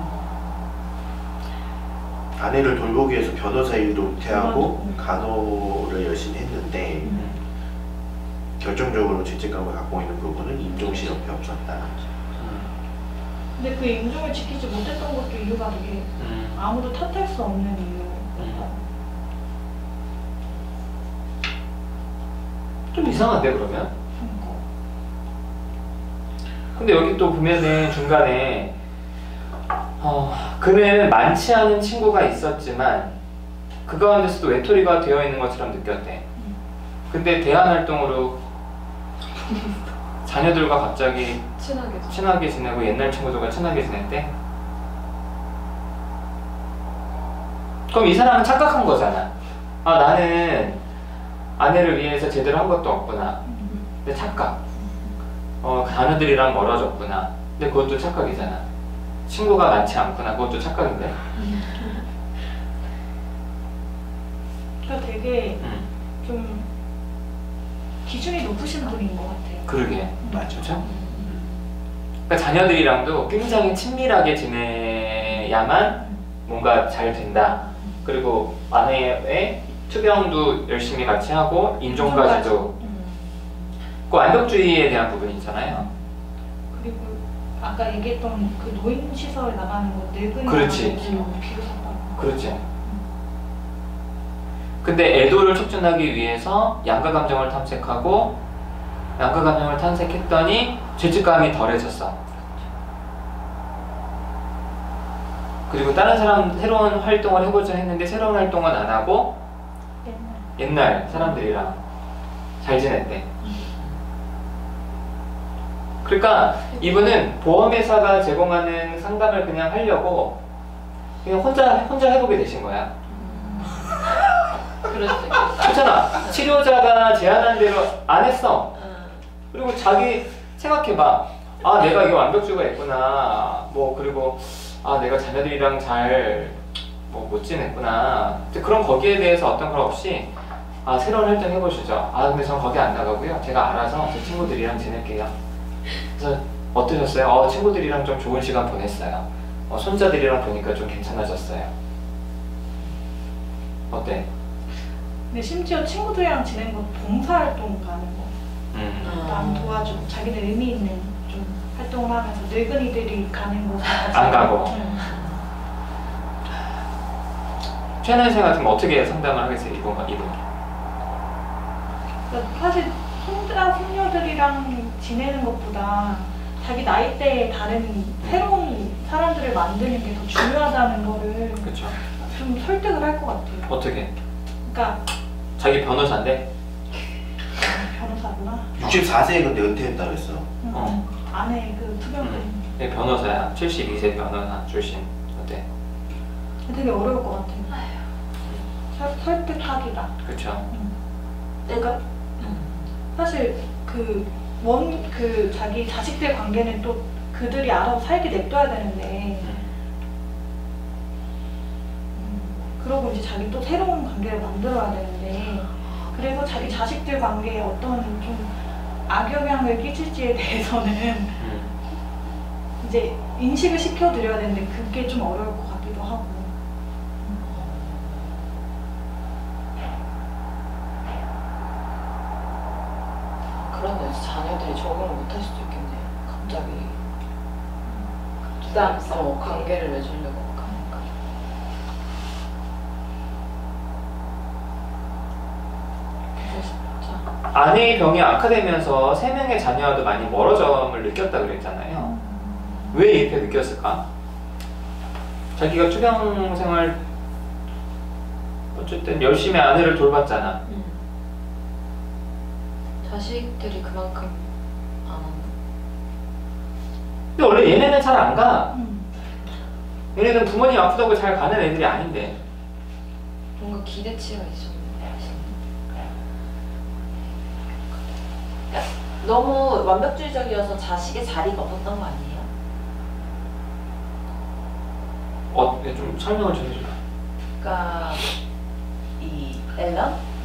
아내를 돌보기 위해서 변호사 일도 은퇴하고 음. 간호를 열심히 했는데 결정적으로 죄책감을 갖고 있는 부분은 임종시 옆에 없었다. 근데 그 임종을 지키지 못했던 것도 이유가 되게 아무도 탓할 수 없는 이유였다. 좀 이상한데 그러면? 근데 여기 또 보면은 중간에 그는 많지 않은 친구가 있었지만 그 가운데서도 외톨이가 되어 있는 것처럼 느꼈대. 근데 대안 활동으로 자녀들과 갑자기 친하게 지내고 옛날 친구들과 친하게 지냈대? 그럼 이 사람은 착각한 거잖아. 아 나는 아내를 위해서 제대로 한 것도 없구나. 근데 착각. 자녀들이랑 멀어졌구나. 근데 그것도 착각이잖아. 친구가 많지 않구나. 그것도 착각인데. 그러니까 되게 좀 기준이 높으신 분인 것 같아요. 그러게. 맞죠. 그렇죠? 그러니까 자녀들이랑도 굉장히 친밀하게 지내야만 뭔가 잘 된다. 그리고 아내의 투병도 열심히 같이 하고 인종까지도. 그 완벽주의에 대한 부분이 있잖아요. 그리고 아까 얘기했던 그 노인 시설 나가는 거 늙은이 그렇지. 비웃었다고. 그렇지. 근데 애도를 촉진하기 위해서 양가 감정을 탐색하고 양가 감정을 탐색했더니 죄책감이 덜해졌어. 그리고 다른 사람 새로운 활동을 해보자 했는데 새로운 활동은 안 하고 옛날 사람들이랑 잘 지냈대. 그러니까 이분은 보험회사가 제공하는 상담을 그냥 하려고 그냥 혼자 해보게 되신 거야. 그럴 수 있겠다. 그렇잖아. 치료자가 제안한 대로 안 했어. 그리고 자기 생각해봐. 아 내가 이게 완벽주의가 있구나. 뭐 그리고 아 내가 자녀들이랑 잘 못 지냈구나. 그럼 거기에 대해서 어떤 걸 없이 아 새로운 활동 해보시죠. 아 근데 전 거기 안 나가고요. 제가 알아서 제 친구들이랑 지낼게요. 그래서 어떠셨어요? 친구들이랑 좀 좋은 시간 보냈어요. 손자들이랑 보니까 좀 괜찮아졌어요. 어때? 근데 심지어 친구들이랑 지내는 거 봉사활동 가는 거. 남 도와주고 자기들 의미 있는 좀 활동을 하면서 늙은이들이 가는 곳에 안 가고. 최하나 씨 같으면 어떻게 상담을 하겠어요? 이분? 그러니까 사실 손자 손녀들이랑 지내는 것보다 자기 나이대에 다른 새로운 사람들을 만드는 게 더 중요하다는 거를 그렇죠. 좀 설득을 할 것 같아요. 어떻게? 그러니까 자기 변호사인데? 변호사구나. 64세에 근데 은퇴했다고 했어. 아내 그 투병들. 네, 변호사야. 72세 변호사 출신. 어때? 되게 어려울 것 같아요. 설득하기가. 그렇죠. 내가 사실 그 자기 자식들 관계는 또 그들이 알아서 살게 냅둬야 되는데 그러고 이제 자기 또 새로운 관계를 만들어야 되는데 그래서 자기 자식들 관계에 어떤 좀 악영향을 끼칠지에 대해서는 이제 인식을 시켜드려야 되는데 그게 좀 어려울 것 같기도 하고. 그런데 자녀들이 적응을 못할 수도 있겠네요. 갑자기 부담스럽게. 관계를 맺으려고 막 하니까. 그래서 진짜 아내의 병이 악화되면서 3명의 자녀와도 많이 멀어짐을 느꼈다 그랬잖아요. 왜 이렇게 느꼈을까? 자기가 투병 생활 어쨌든 열심히 아내를 돌봤잖아. 자식들이 그만큼 안 한다. 근데 원래 얘네는 잘 안 가. 얘네는 부모님 아프다고 잘 가는 애들이 아닌데. 뭔가 기대치가 있었는데. 너무 완벽주의적이어서 자식의 자리가 없었던 거 아니에요? 좀 설명을 좀 해줘. 그러니까 이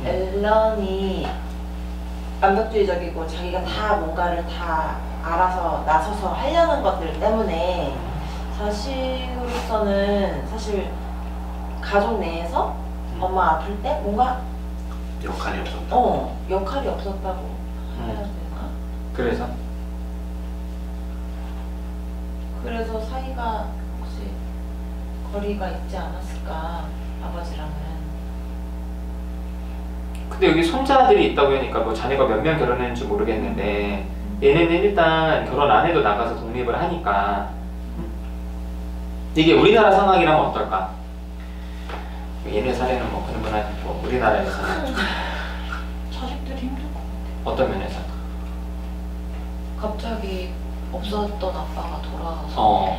앨런이 완벽주의적이고 자기가 다 뭔가를 다 알아서 나서서 하려는 것들 때문에 자식으로서는 사실 가족 내에서 엄마 아플 때 뭔가 역할이 없었다. 역할이 없었다고 해야 되나? 그래서 사이가 혹시 거리가 있지 않았을까 아버지랑은. 근데 여기 손자들이 있다고 하니까 뭐 자녀가 몇 명 결혼했는지 모르겠는데 얘네는 일단 결혼 안 해도 나가서 독립을 하니까 이게 우리나라 상황이라면 어떨까? 얘네 사례는 뭐 그런 뭐 우리나라에서는 자식들이 힘들 것 같아. 어떤 면에서? 갑자기 없었던 아빠가 돌아와서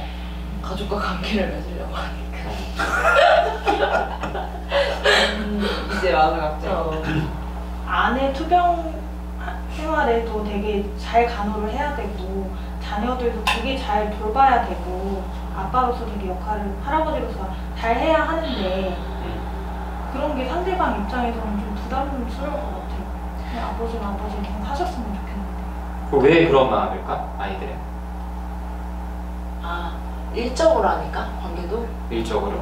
가족과 관계를 맺으려고 하니까. 이제 와서 갑자기. 아내 투병 생활에도 되게 잘 간호를 해야 되고 자녀들도 되게 잘 돌봐야 되고 아빠로서 되게 역할을 할아버지로서 잘 해야 하는데 그런 게 상대방 입장에서는 좀 부담스러울 것 같아요. 그냥 아버지는 아버지 그냥 하셨으면 좋겠는데. 왜 그런 마음일까? 아이들은 일적으로 하니까 관계도. 일적으로.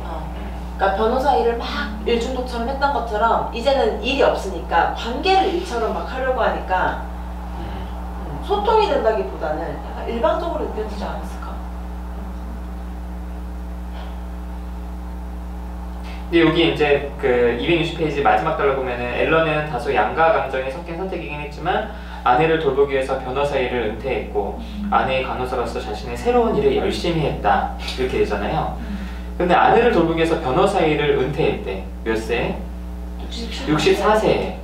그러니까 변호사 일을 막 일중독처럼 했던 것처럼 이제는 일이 없으니까 관계를 일처럼 막 하려고 하니까 소통이 된다기보다는 약간 일방적으로 느껴지지 않았을까? 근데 여기 이제 그 260페이지 마지막 달러 보면은 앨런은 다소 양가 감정이 섞인 선택이긴 했지만 아내를 돌보기 위해서 변호사 일을 은퇴했고 아내의 간호사로서 자신의 새로운 일을 열심히 했다 이렇게 되잖아요. 근데 아내를 돌보기 위해서 변호사 일을 은퇴했대. 몇 세? 64세에.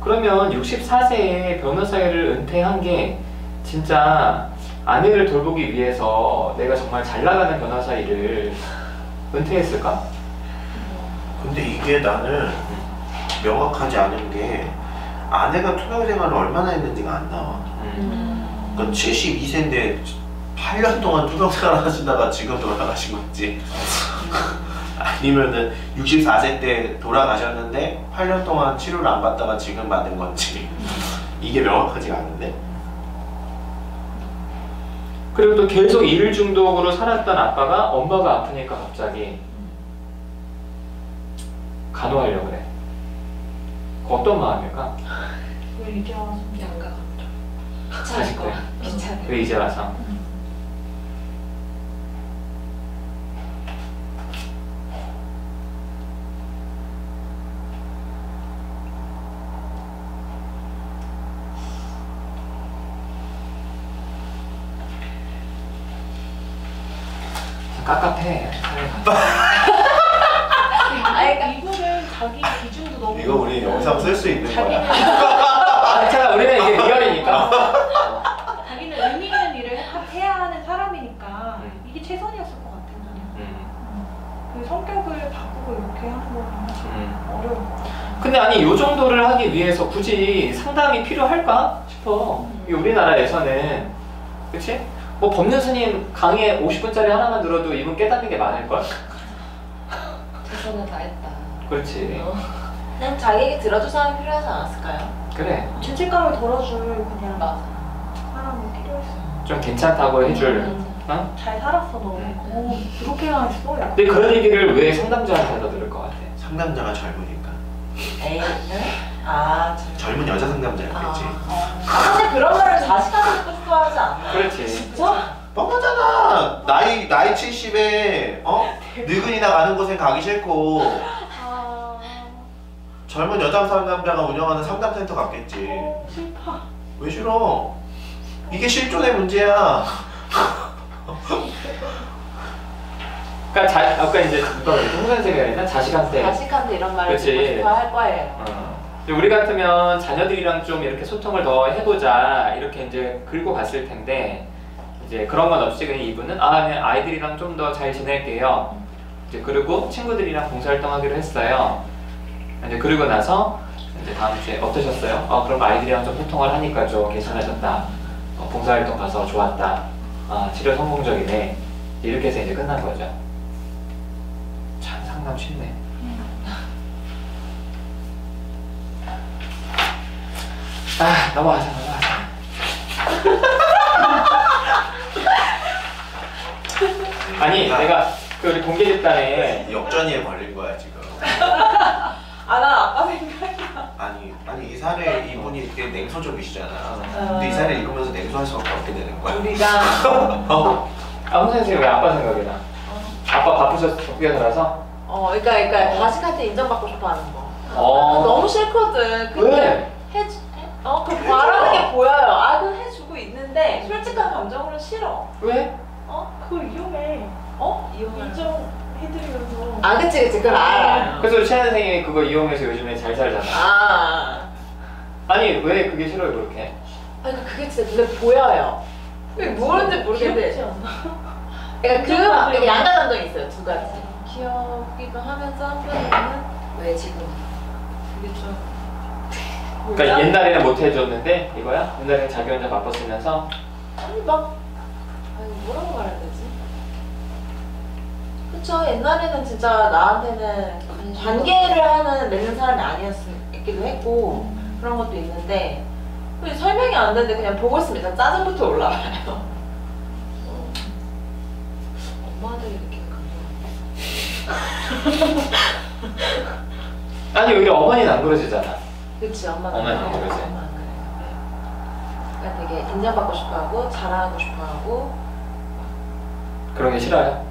그러면 64세에 변호사 일을 은퇴한 게 진짜 아내를 돌보기 위해서 내가 정말 잘 나가는 변호사 일을 은퇴했을까? 근데 이게 나는 명확하지 않은 게 아내가 투병 생활을 얼마나 했는지가 안 나와. 그러니까 72세인데 8년 동안 투병 생활 하시다가 지금 돌아가신 건지 아니면은 64세 때 돌아가셨는데 8년 동안 치료를 안 받다가 지금 받은 건지 이게 명확하지가 않은데. 그리고 또 계속 일 중독으로 살았던 아빠가 엄마가 아프니까 갑자기 간호하려고 그래. 어떤 마음일까? 왜 이제 와서 양가 감정. 사실 그래. 귀찮아. 왜 이제 와서? 깝깝해. 이거는 자기 기준도 너무 이거 우리 영상 쓸 수 있는 거야. 아, 괜찮아. 우리는 이게 리얼이니까. 자기는 의미 있는 일을 해야 하는 사람이니까 이게 최선이었을 것 같아. 그 성격을 바꾸고 이렇게 하는 거는 사실 어려울 것 같아. 근데 아니 요 정도를 하기 위해서 굳이 상담이 필요할까 싶어. 이 우리나라에서는 그치? 뭐 법륜 스님 강의 50분짜리 하나만 들어도 이분 깨닫는 게 많을걸? 최선을 다했다. 그렇지. 그냥 자기에게 들어줄 사람이 필요하지 않았을까요? 그래. 죄책감을 덜어줄 그냥 맞아. 사람이 필요했어. 좀 괜찮다고 해줄. 어? 잘 살았어 너. 오, 그렇게만 했어? 약간. 근데 그런 얘기를 왜 상담자한테 하다 들을 것 같아? 상담자가 젊으니까. 에이, 아, 젊은 여자 상담자였겠지. 사실 그런 말을 자식한테 듣고 싶어 하지 않나? 그렇지. 뻔하잖아. 나이 70에 늙은이나 가는 곳엔 가기 싫고 젊은 여자 상담자가 운영하는 상담센터 갔겠지. 싫다. 왜 싫어? 이게 실존의 문제야. 그러니까 아까 이제 홍 선생님이 했나? 자식한테. 자식한테 이런 말을 그치. 듣고 싶어 할 거예요. 근데 우리 같으면 자녀들이랑 좀 이렇게 소통을 더 해보자 이렇게 이제 긁고 갔을 텐데 이제 그런 건 없이 그냥 이분은 그냥 아이들이랑 좀 더 잘 지낼게요. 이제 그리고 친구들이랑 봉사활동하기로 했어요. 이제 그러고 나서 이제 다음 주에 어떠셨어요? 그럼 아이들이랑 좀 소통을 하니까 좀 괜찮아졌다. 봉사활동 가서 좋았다. 치료 성공적이네. 이렇게 해서 이제 끝난 거죠. 참 상담 쉽네. 넘어가자. 아니 내가 그 우리 공개 집단에 역전이에 걸린 거야 지금. 난 아빠 생각이야. 아니 이 사례 이분이 되게 냉소적이시잖아. 근데 이 사례 읽으면서 냉소할 수밖에 없게 되는 거야. 우리가 홍 선생님 왜 아빠 생각이 나? 아빠 바쁘게 살아서? 그러니까 자식한테 인정받고 싶어 하는 거. 어. 너무 싫거든. 근데 왜? 그 바라는 게 보여요. 그거 해주고 있는데 솔직한 감정으로 싫어. 왜? 그걸 이용해. 이용을. 인정해드리면서. 그치. 그걸 알아. 그래서 최한 선생님이 그거 이용해서 요즘에 잘 살잖아. 아니 왜 그게 싫어요 그렇게? 그게 진짜 눈에 보여요. 그게 뭐인지 모르겠는데. 귀엽지 않아? 그러니까 양가 감정이 있어요. 두 가지. 귀엽기도 하면서 한편으로는 왜 지금 그게 좀. 그러니까 옛날에는 못 해줬는데 이거야? 옛날에는 자기 혼자 바빴으면서 뭐라고 말해야 되지? 그쵸. 옛날에는 진짜 나한테는 관계를 맺는 사람이 아니었기도 했고 그런 것도 있는데 설명이 안 되는데 그냥 보고 있으면 일단 짜증부터 올라와요. 엄마들이 느끼는 감정. 아니 오히려 어머니는 안 그러시잖아. 그치. 엄마는 엄마는 안 그러지. 그래요. 엄마는 안 그래요. 그러니까 되게 인정받고 싶어하고 자랑하고 싶어하고 그런 게 싫어요?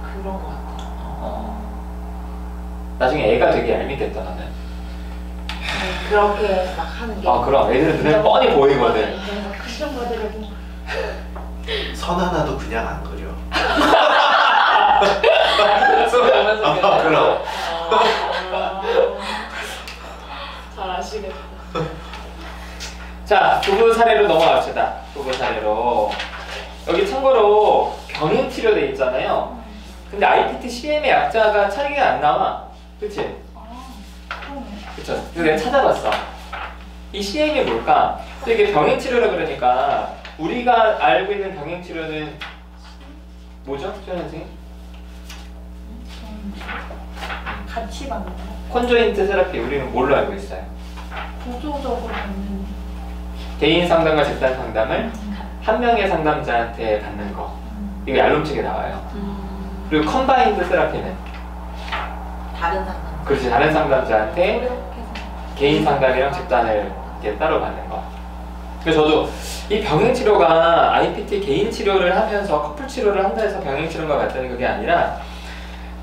그런 것 같아요. 나중에 애가 되게 얄밉겠다 너는. 그렇게 막 하는 게. 그럼 애들은 눈에 뻔히 보이거든. 걱정받으려고. 선 하나도 그냥 안 그려. 그럼. 잘 아시겠다. 자, 부부 사례로 넘어갑시다. 부부 사례로. 여기 참고로 병행 치료돼 있잖아요. 근데 IPT CM의 약자가 차이가 안 나와. 그치? 그쵸? 그래서 내가 찾아봤어. 이 CM이 뭘까? 또 이게 병행 치료라 그러니까 우리가 알고 있는 병행 치료는 뭐죠? 최현 선생님? 같이 받는 거. 콘조인트 세라피 우리는 뭘로 알고 있어요? 구조적으로 받는. 개인 상담과 집단 상담을 한 명의 상담자한테 받는 거. 이거 얄롬책에 나와요. 그리고 컴바인드 세라피는 다른 상담. 그렇지, 다른 상담자한테 노력해서. 개인 상담이랑 집단을 이렇게 따로 받는 거. 그래서 저도 이 병행 치료가 IPT 개인 치료를 하면서 커플 치료를 한다 해서 병행 치료가 맞다는 그게 아니라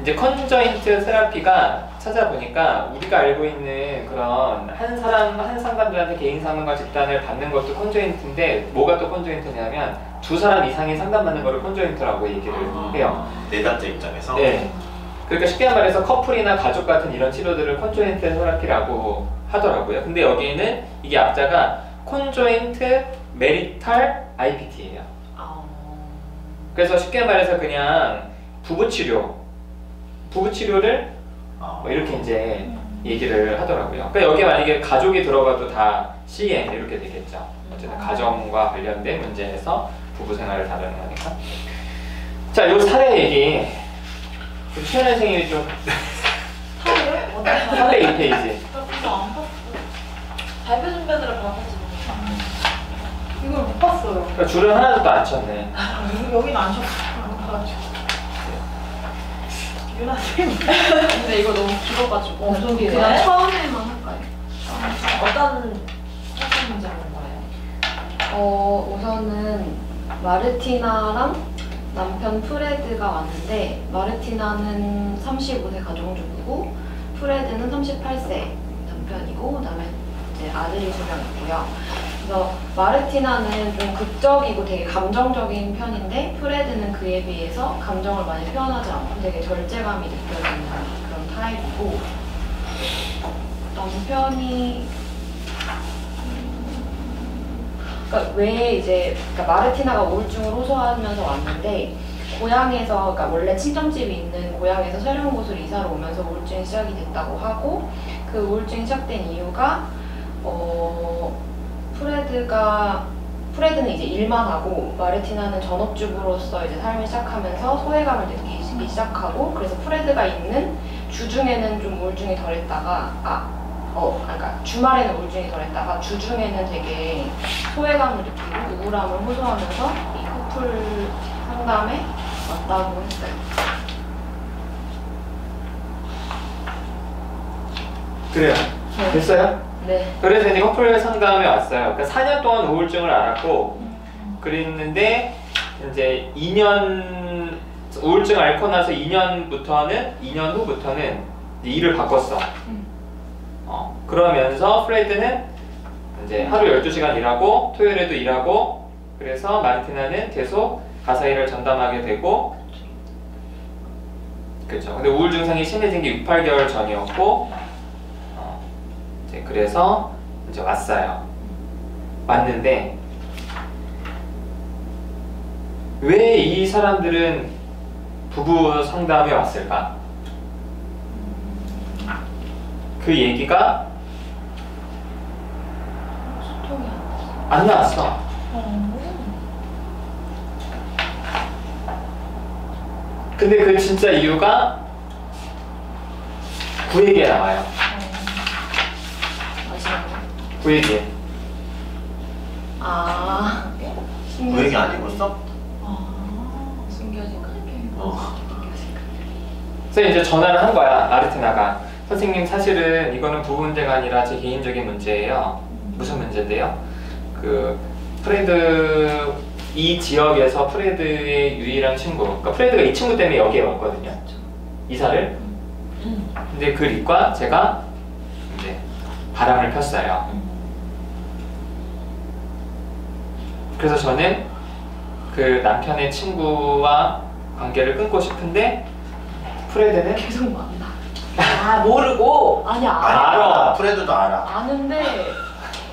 이제 컨저인트 세라피가 찾아보니까 우리가 알고 있는 그런 한 상담자한테 개인 상담과 집단을 받는 것도 컨저인트인데 뭐가 또 컨저인트냐면 두 사람 이상이 상담받는 거를 컨저인트라고 얘기를 해요. 내담자 입장에서. 네. 그러니까 쉽게 말해서 커플이나 가족 같은 이런 치료들을 컨조인트 세라피라고 하더라고요. 근데 여기에는 이게 앞자가 컨조인트 메리탈 IPT예요. 그래서 쉽게 말해서 그냥 부부 치료를 뭐 이렇게 이제 얘기를 하더라고요. 그러니까 여기에 만약에 가족이 들어가도 다 CM 이렇게 되겠죠. 어쨌든 가정과 관련된 문제에서 부부 생활을 다루는 거니까. 자, 요 사례 얘기. 우리 최현 선생님이 좀 사례 2페이지. 발표 준비하느라 바빠지. 이걸 못 봤어요. 그러니까 줄은 하나도 또 안 쳤네. 여긴 안 쳤어. 유나 쌤. 근데 이거 너무 길어가지고 엄청 길어요? 그냥 처음에만 할까요? 어떤 사건 문제 하는 거예요? 우선은 마르티나랑 남편 프레드가 왔는데 마르티나는 35세 가정주부고 프레드는 38세 남편이고 그다음에 이제 아들이 2명 있고요. 그래서 마르티나는 좀 극적이고 되게 감정적인 편인데 프레드는 그에 비해서 감정을 많이 표현하지 않고 되게 절제감이 느껴지는 그런 타입이고 남편이 그러니까 그러니까 마르티나가 우울증을 호소하면서 왔는데 고향에서 그러니까 원래 친정집이 있는 고향에서 새로운 곳으로 이사를 오면서 우울증이 시작이 됐다고 하고 그 우울증이 시작된 이유가 프레드는 이제 일만 하고 마르티나는 전업주부로서 이제 삶을 시작하면서 소외감을 느끼기 시작하고 그래서 프레드가 있는 주중에는 좀 우울증이 덜했다가 그러니까 주말에는 우울증이 덜했다가 주중에는 되게 소외감을 느끼고 우울함을 호소하면서 이 커플 상담에 왔다고 했어요. 그래요. 네. 됐어요? 네. 그래서 이제 커플 상담에 왔어요. 그러니까 4년 동안 우울증을 앓았고 그랬는데 이제 2년 우울증 앓고 나서 2년 후부터는 이제 일을 바꿨어. 그러면서 프레드는 이제 하루 12시간 일하고 토요일에도 일하고 그래서 마르티나는 계속 가사 일을 전담하게 되고 그렇죠. 근데 우울 증상이 심해진 게 6, 8개월 전이었고 이제 그래서 이제 왔는데 왜 이 사람들은 부부 상담에 왔을까? 그 얘기가 소통이 안 나왔어. 근데 그 진짜 이유가 구획에 나와요. 마지막에. 구획에. 그 얘기 안 읽었어? 숨겨진 관계. 그래서 이제 전화를 한 거야, 마르티나가. 선생님, 사실은 이거는 부부 문제가 아니라 제 개인적인 문제예요. 무슨 문제인데요? 그 프레드 이 지역에서 프레드의 유일한 친구, 그러니까 프레드가 이 친구 때문에 여기에 왔거든요. 이사를. 근데 그 릭과 제가 이제 바람을 폈어요. 그래서 저는 그 남편의 친구와 관계를 끊고 싶은데 프레드는 계속 만나. 모르고? 아니 알아. 프레드도 알아. 아는데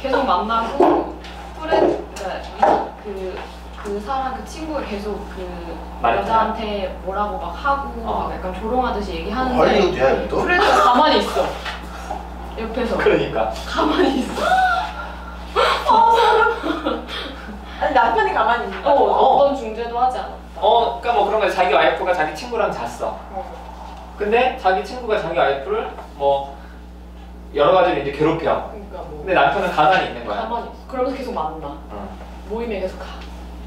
계속 만나고 그 사람 그 친구가 계속 그 말했잖아. 여자한테 뭐라고 막 하고 막 약간 조롱하듯이 얘기하는데 헐리우드야 이것도? 프레드가 가만히 있어. 옆에서 그러니까 가만히 있어. 아니 남편이 가만히 있는 거야? 어떤 중재도 하지 않았다. 그러니까 뭐 그런 거야. 자기 와이프가 자기 친구랑 잤어. 근데 자기 친구가 자기 와이프를 뭐 여러 가지로 이제 괴롭혀. 그러니까 뭐 근데 남편은 가만히 있는 거야. 가만히 있어. 그러면서 계속 만나. 모임에 계속 가.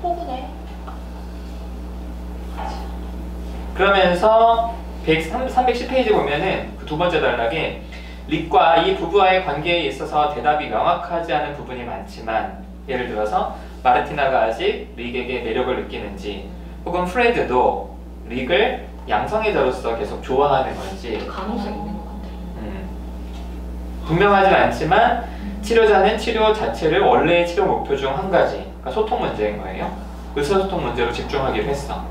포근해. 그러면서 310페이지 보면은 그 두 번째 단락에 릭과 이 부부와의 관계에 있어서 대답이 명확하지 않은 부분이 많지만, 예를 들어서 마르티나가 아직 릭에게 매력을 느끼는지, 혹은 프레드도 릭을 양성의 자로서 계속 좋아하는 건지 가능성 있는 것 같아. 분명하지 않지만 치료자는 치료 자체를 원래의 치료 목표 중 한 가지, 그러니까 소통 문제인 거예요. 의사소통 문제로 집중하기로 했어.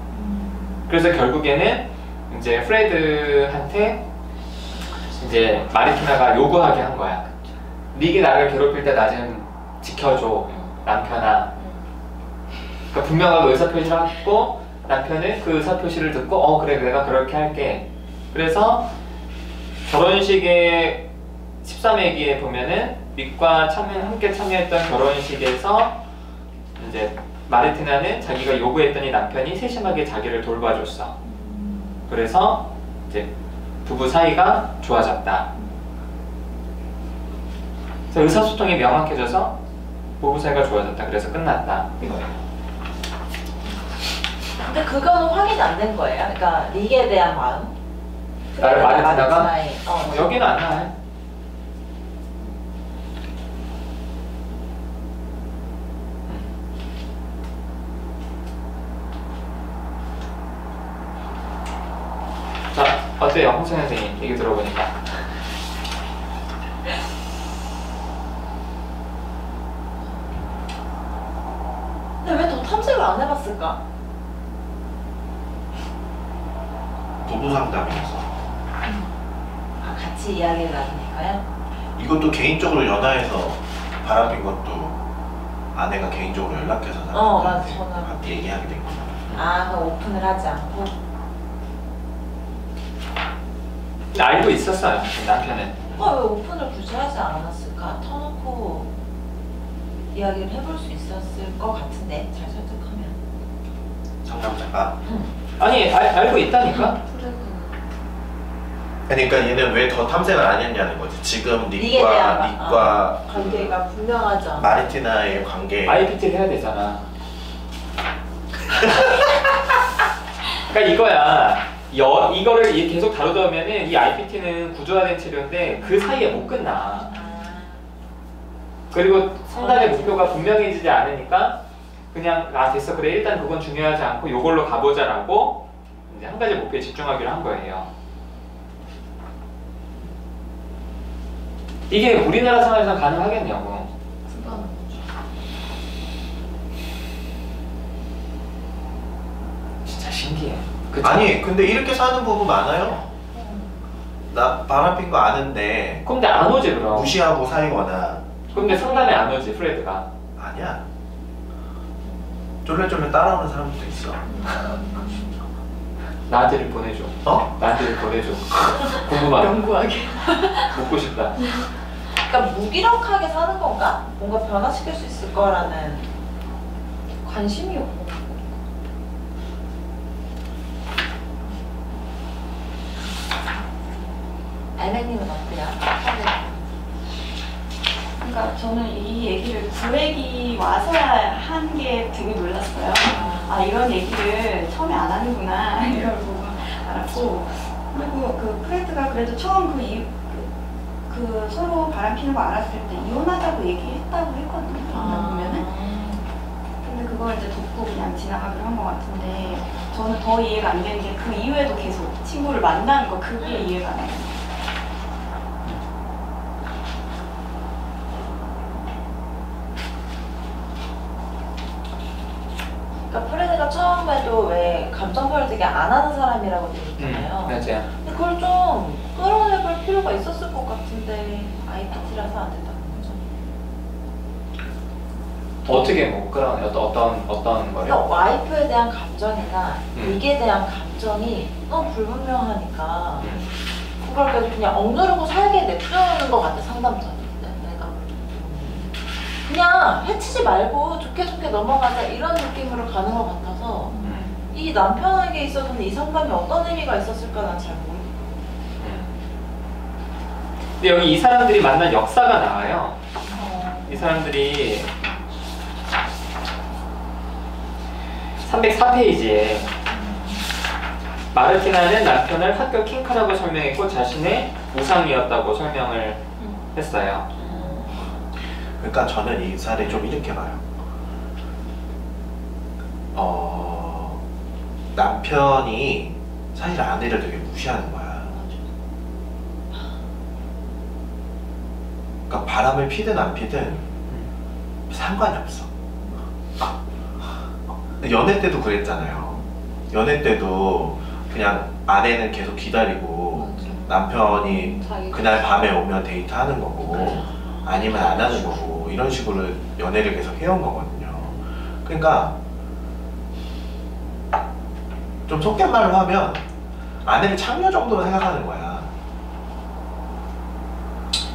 그래서 결국에는 이제 프레드한테 이제 마르티나가 요구하게 한 거야. 릭이 나를 괴롭힐 때 나 좀 지켜줘, 남편아. 그러니까 분명하게 의사표시를 하고 남편은 그 의사표시를 듣고 그래 내가 그렇게 할게. 그래서 결혼식의 13회기에 보면은 릭과 함께 참여했던 결혼식에서 이제 마르티나는 자기가 요구했더니 남편이 세심하게 자기를 돌봐줬어. 그래서 이제 부부 사이가 좋아졌다. 그래서 의사소통이 명확해져서 부부 사이가 좋아졌다. 그래서 끝났다 이거예요. 근데 그거는 확인 안 된 거예요. 그러니까 릭에 대한 마음. 나를 마르티나가? 마르티나의, 여기는 안 나와요. 자, 어때요? 홍천 선생님 얘기 들어보니까. 근데 왜 더 탐색을 안 해봤을까? 부부 상담이어서. 아, 같이 이야기를 나누니까요? 이것도 개인적으로 연하에서 바람핀 것도 아내가 개인적으로 연락해서 맞아. 저는 함께 얘기하게 된 거야. 아, 그럼 오픈을 하지 않고? 근데 알고 있었어요, 남편은. 왜 오픈을 굳이 하지 않았을까? 터놓고 이야기를 해볼 수 있었을 것 같은데, 잘 설득하면. 상담자가. 아니, 알고 있다니까? 그러니까 얘는 왜 더 탐색을 안 했냐는 거지. 지금 릭에 대한 릭과 관계가 분명하지 않아. 마르티나의 관계. IPT를 해야 되잖아. 그러니까 이거야. 이거를 계속 다루다 보면은 이 IPT는 구조화된 치료인데 그 사이에 못 끝나. 그리고 상담의 목표가 분명해지지 않으니까 그냥 됐어 그래 일단 그건 중요하지 않고 요걸로 가보자라고 이제 한 가지 목표에 집중하기로 한 거예요. 이게 우리나라 상황에서 가능하겠냐고. 진짜 신기해. 그쵸? 아니 근데 이렇게 사는 부부 많아요. 나 바람핀 거 아는데 근데 안 오지 그럼. 무시하고 살거나. 근데 상담에 안 오지 프레드가. 아니야. 쫄래쫄래 따라오는 사람도 있어. 나한테를 보내줘. 나한테를 보내줘. 궁금하다. 연구하게. 묻고 싶다. 그러니까 무기력하게 사는 건가? 뭔가 변화시킬 수 있을 거라는 관심이 없고. 알맹님은 어때요? 그러니까 저는 이 얘기를 구획이 와서야 한 게 되게 놀랐어요. 이런 얘기를 처음에 안 하는구나 이걸 보고 알았고, 그리고 그 프레드가 그래도 처음 그 서로 바람피는 거 알았을 때 이혼하자고 얘기했다고 했거든요. 보면은. 근데 그걸 이제 덮고 그냥 지나가기로 한 것 같은데, 저는 더 이해가 안 되는 게 그 이후에도 계속 친구를 만나는 거, 그게 이해가 안 돼요. 그러니까 프레드가 처음에도 왜 감정 표현을 되게 안 하는 사람이라고 얘기했잖아요. 맞아요. 근데 그걸 좀 끌어내볼 필요가 있었을 것 같은데 IPT라서 안 됐다는 거죠. 어떻게 뭐 끌어내? 어떤 거요? 그러니까 와이프에 대한 감정이나 릭에 대한 감정이 너무 불분명하니까 그걸 계속 그냥 억누르고 살게 냅두는 것 같아, 상담자는. 내가 그냥 해치지 말고 좋게 넘어가자 이런 느낌으로 가는 것 같아서 이 남편에게 있어서는 이 상담이 어떤 의미가 있었을까 난 잘 모르겠어요. 근데 여기 이 사람들이 만난 역사가 나와요. 이 사람들이 304페이지에 마르티나는 남편을 학교 킹카라고 설명했고 자신의 우상이었다고 설명을 했어요. 그러니까 저는 이 사례 좀 이렇게 봐요. 남편이 사실 아내를 되게 무시하는 거야. 그러니까 바람을 피든 안 피든 상관이 없어. 연애 때도 그랬잖아요. 연애 때도 그냥 아내는 계속 기다리고 남편이 그날 밤에 오면 데이트하는 거고 아니면 안 하는 거고 이런 식으로 연애를 계속 해온 거거든요. 그러니까 좀 속된 말로 하면 아내를 창녀 정도로 생각하는 거야.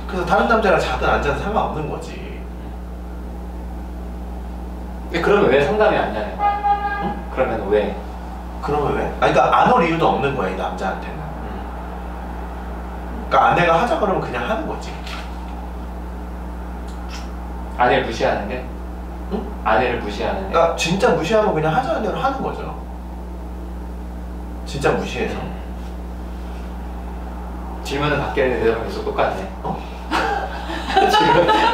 그래서 다른 남자랑 자든 안 자든 상관없는 거지. 근데 그러면 왜 상담이 안 되나요? 응? 그러면 왜? 그러면 왜? 아니, 그러니까 안 올 이유도 없는 거야 이 남자한테는. 그러니까 아내가 하자 그러면 그냥 하는 거지. 아내를 무시하는데? 응? 아내를 무시하는데? 그러니까 진짜 무시하면 그냥 하자는 대로 하는 거죠. 진짜 무시해서. 질문은 받게 되면 계속 똑같네. 어?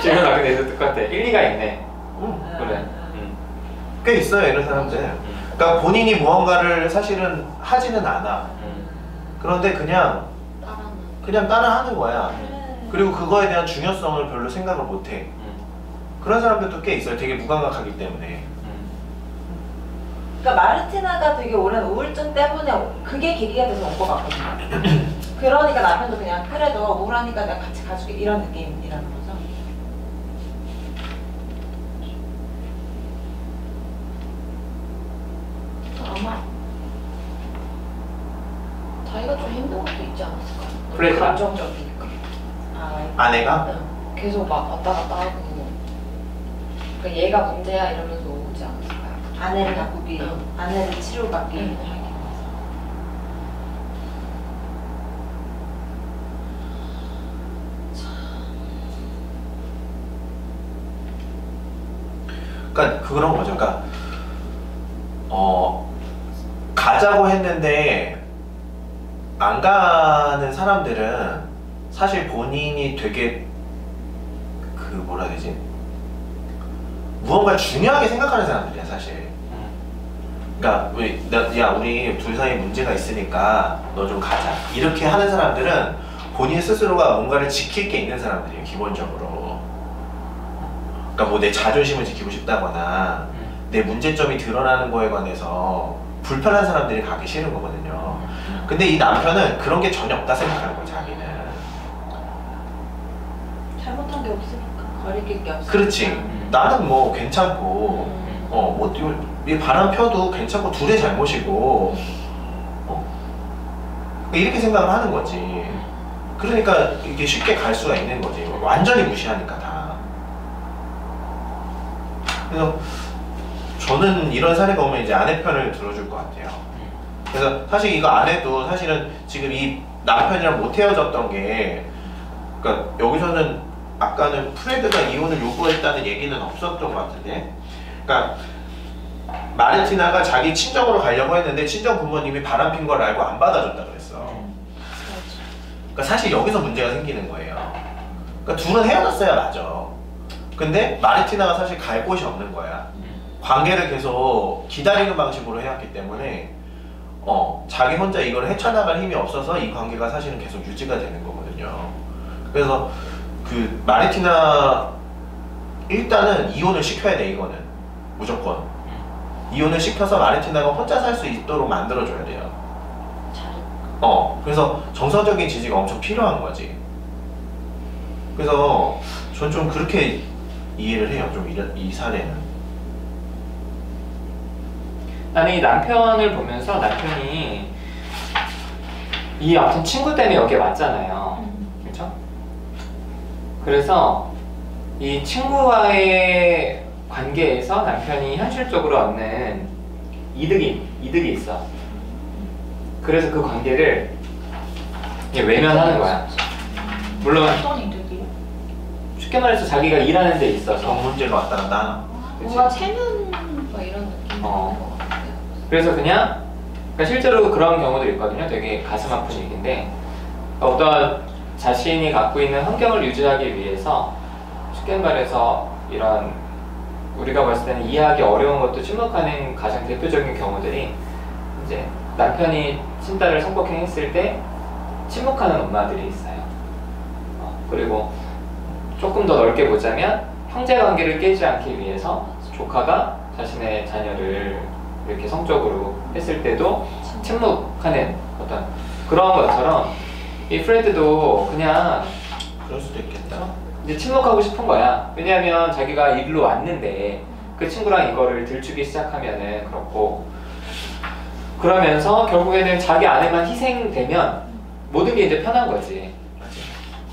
질문 받게 되도 똑같아. 일리가 있네. 응. 그래. 꽤 있어요 이런 사람들. 그러니까 본인이 무언가를 사실은 하지는 않아. 그런데 그냥 따라하는 거야. 그리고 그거에 대한 중요성을 별로 생각을 못해. 그런 사람들도 꽤 있어요. 되게 무감각하기 때문에. 그러니까 마르티나가 되게 오랜 우울증 때문에 그게 계기가 돼서 온 것 같거든요. 그러니까 남편도 그냥 그래도 우울하니까 내가 같이 가줄게 이런 느낌이라는 거죠. 아마 자기가 좀 힘든 것도 있지 않았을까? 그러니까. 감정적이니까. 아내가? 계속 막 왔다 갔다 하고 그러니까 얘가 문제야 이러면서 오지 않았을까요? 아내를 바꾸기, 아내를 치료받기 응. 하기 위해서. 그러니까 그런 거죠. 그러니까 가자고 했는데 안 가는 사람들은 사실 본인이 되게 그 뭐라 해야 되지? 무언가 중요하게 생각하는 사람들이야 사실. 그러니까 우리 둘 사이에 문제가 있으니까 너 좀 가자 이렇게 하는 사람들은 본인 스스로가 뭔가를 지킬 게 있는 사람들이에요 기본적으로. 그러니까 뭐 내 자존심을 지키고 싶다거나 내 문제점이 드러나는 거에 관해서 불편한 사람들이 가기 싫은 거거든요. 근데 이 남편은 그런 게 전혀 없다 생각하는 거예요 자기는. 잘못한 게 없으니까. 거리낄 게 없으니까. 그렇지. 나는 뭐 괜찮고 뭐 이 바람 펴도 괜찮고 둘의 잘못이고 이렇게 생각을 하는 거지. 그러니까 이게 쉽게 갈 수가 있는 거지. 완전히 무시하니까 다. 그래서 저는 이런 사례가 오면 이제 아내 편을 들어줄 것 같아요. 그래서 사실 이거 아내도 사실은 지금 이 남편이랑 못 헤어졌던 게, 그러니까 여기서는 아까는 프레드가 이혼을 요구했다는 얘기는 없었던 것 같은데, 그러니까 마르티나가 자기 친정으로 가려고 했는데 친정 부모님이 바람핀 걸 알고 안 받아줬다 그랬어. 그러니까 사실 여기서 문제가 생기는 거예요. 그러니까 둘은 헤어졌어야 맞아. 근데 마르티나가 사실 갈 곳이 없는 거야. 관계를 계속 기다리는 방식으로 해왔기 때문에 자기 혼자 이걸 헤쳐나갈 힘이 없어서 이 관계가 사실은 계속 유지가 되는 거거든요. 그래서 그 마르티나 일단은 이혼을 시켜야 돼. 이거는 무조건 이혼을 시켜서 마르티나가 혼자 살 수 있도록 만들어줘야 돼요. 그래서 정서적인 지지가 엄청 필요한 거지. 그래서 전 좀 그렇게 이해를 해요. 좀 이 사례는. 나는 이 남편을 보면서 남편이 이 아무튼 친구 때문에 여기에 왔잖아요. 그렇죠? 그래서 이 친구와의 관계에서 남편이 현실적으로 얻는 이득이 있어. 그래서 그 관계를 그냥 외면하는 거야. 물론 어떤 이득이요? 쉽게 말해서 자기가 일하는 데 있어서 돈 문제가 왔다 갔다 하나? 뭔가 체면 뭐 이런 느낌이 있는 것 같아요. 그래서 그러니까 실제로 그런 경우도 있거든요. 되게 가슴 아픈 얘기인데 어떤 자신이 갖고 있는 환경을 유지하기 위해서 쉽게 말해서 이런 우리가 봤을 때는 이해하기 어려운 것도 침묵하는 가장 대표적인 경우들이 이제 남편이 친딸을 성폭행했을 때 침묵하는 엄마들이 있어요. 그리고 조금 더 넓게 보자면 형제 관계를 깨지 않기 위해서 조카가 자신의 자녀를 이렇게 성적으로 했을 때도 침묵하는 어떤 그런 것처럼 이 프레드도 그냥 그럴 수도 있겠다. 이제 침묵하고 싶은 거야. 왜냐하면 자기가 일로 왔는데 그 친구랑 이거를 들추기 시작하면은 그렇고 그러면서 결국에는 자기 아내만 희생되면 모든 게 이제 편한 거지.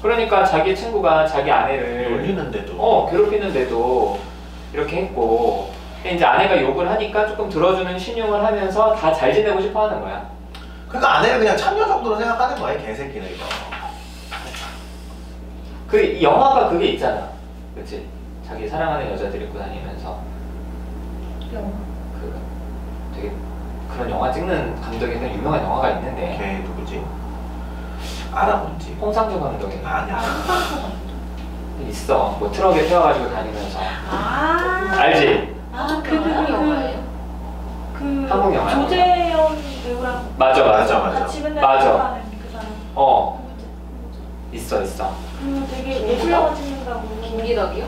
그러니까 자기 친구가 자기 아내를 놀리는데도 괴롭히는데도 이렇게 했고 이제 아내가 욕을 하니까 조금 들어주는 신용을 하면서 다 잘 지내고 싶어 하는 거야. 그러니까 아내를 그냥 참여 정도로 생각하는 거야, 이 개새끼는 이거. 그 영화가 그게 있잖아. 그치? 자기 사랑하는 여자들 입고 다니면서 그 되게 그런 영화 찍는 감독이 되게 유명한 영화가 있는데 걔 누구지? 알아 뭔지. 홍상조 감독이 아니야. 있어. 뭐 트럭에 태워가지고 다니면서 알지? 한국 영화야. 조재현 배우랑 맞아. 같이 맨날 맞아. 하는 그 사람. 있어. 그 되게 예술 영화 찍는다고. 김기덕이요?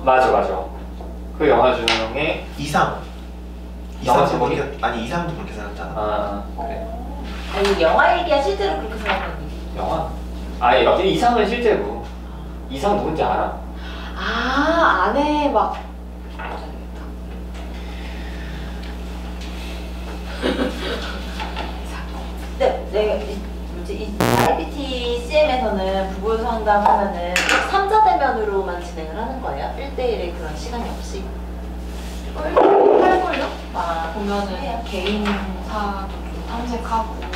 맞아. 그 영화 중에 이상. 영화 이상도 제목이? 그렇게 아니 이상도 그렇게 살았잖아. 그래. 아니 영화 얘기야 실제로 그렇게 생각하는 얘기. 영화? 아니 이상은 실제고. 이상 누군지 알아? 안에 막 근데 내가 이 IBT CM에서는 부부 상담하면은 3자 대면으로만 진행을 하는 거예요? 1대1의 그런 시간이 없이? 할걸요? 보면은 해요. 개인사 탐색하고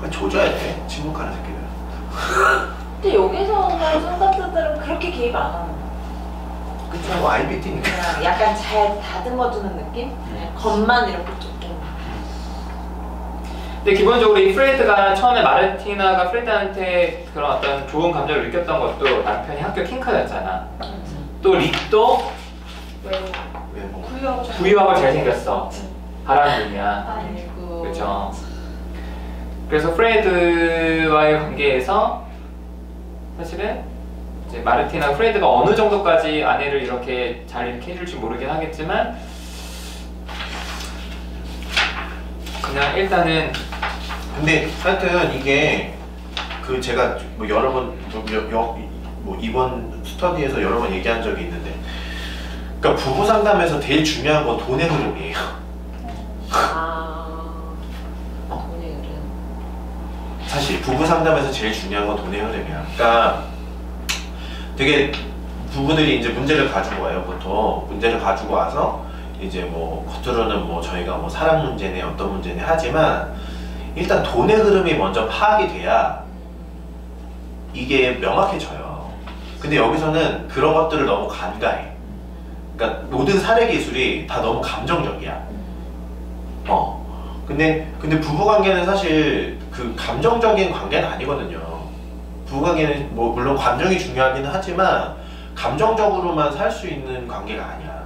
조져야 돼. 침묵하는 새끼들. 근데 여기서는 상담사들은 그렇게 개입 안 하는 거야. 그쵸. 뭐 IBT니까. 그냥 약간 잘 다듬어주는 느낌? 그냥 겉만 이렇게 조금. 근데 기본적으로 이 프레드가 처음에 마르티나가 프레드한테 그런 어떤 좋은 감정을 느꼈던 것도 남편이 학교 킹카였잖아. 또 릭도 외모. 부유하고 잘생겼어. 바람둥이야. 아이고 그렇죠. 그래서 프레드와의 관계에서 사실은 이제 마르티나 프레드가 어느 정도까지 아내를 이렇게 해줄지 모르긴 하겠지만 그냥 일단은 근데 하여튼 이게 그 제가 뭐 여러 번 뭐 이번 스터디에서 여러 번 얘기한 적이 있는데, 그러니까 부부 상담에서 제일 중요한 건 돈의 흐름이에요. 돈의 흐름. 사실 부부 상담에서 제일 중요한 건 돈의 흐름이야. 그러니까 되게 부부들이 이제 문제를 가지고 와요. 보통 문제를 가지고 와서 이제 뭐 겉으로는 뭐 저희가 뭐 사랑 문제네 어떤 문제네 하지만 일단 돈의 흐름이 먼저 파악이 돼야 이게 명확해져요. 근데 여기서는 그런 것들을 너무 간과해. 그러니까 모든 사례 기술이 다 너무 감정적이야. 근데 부부관계는 사실 그 감정적인 관계는 아니거든요. 부부관계는 뭐 물론 감정이 중요하기는 하지만 감정적으로만 살 수 있는 관계가 아니야.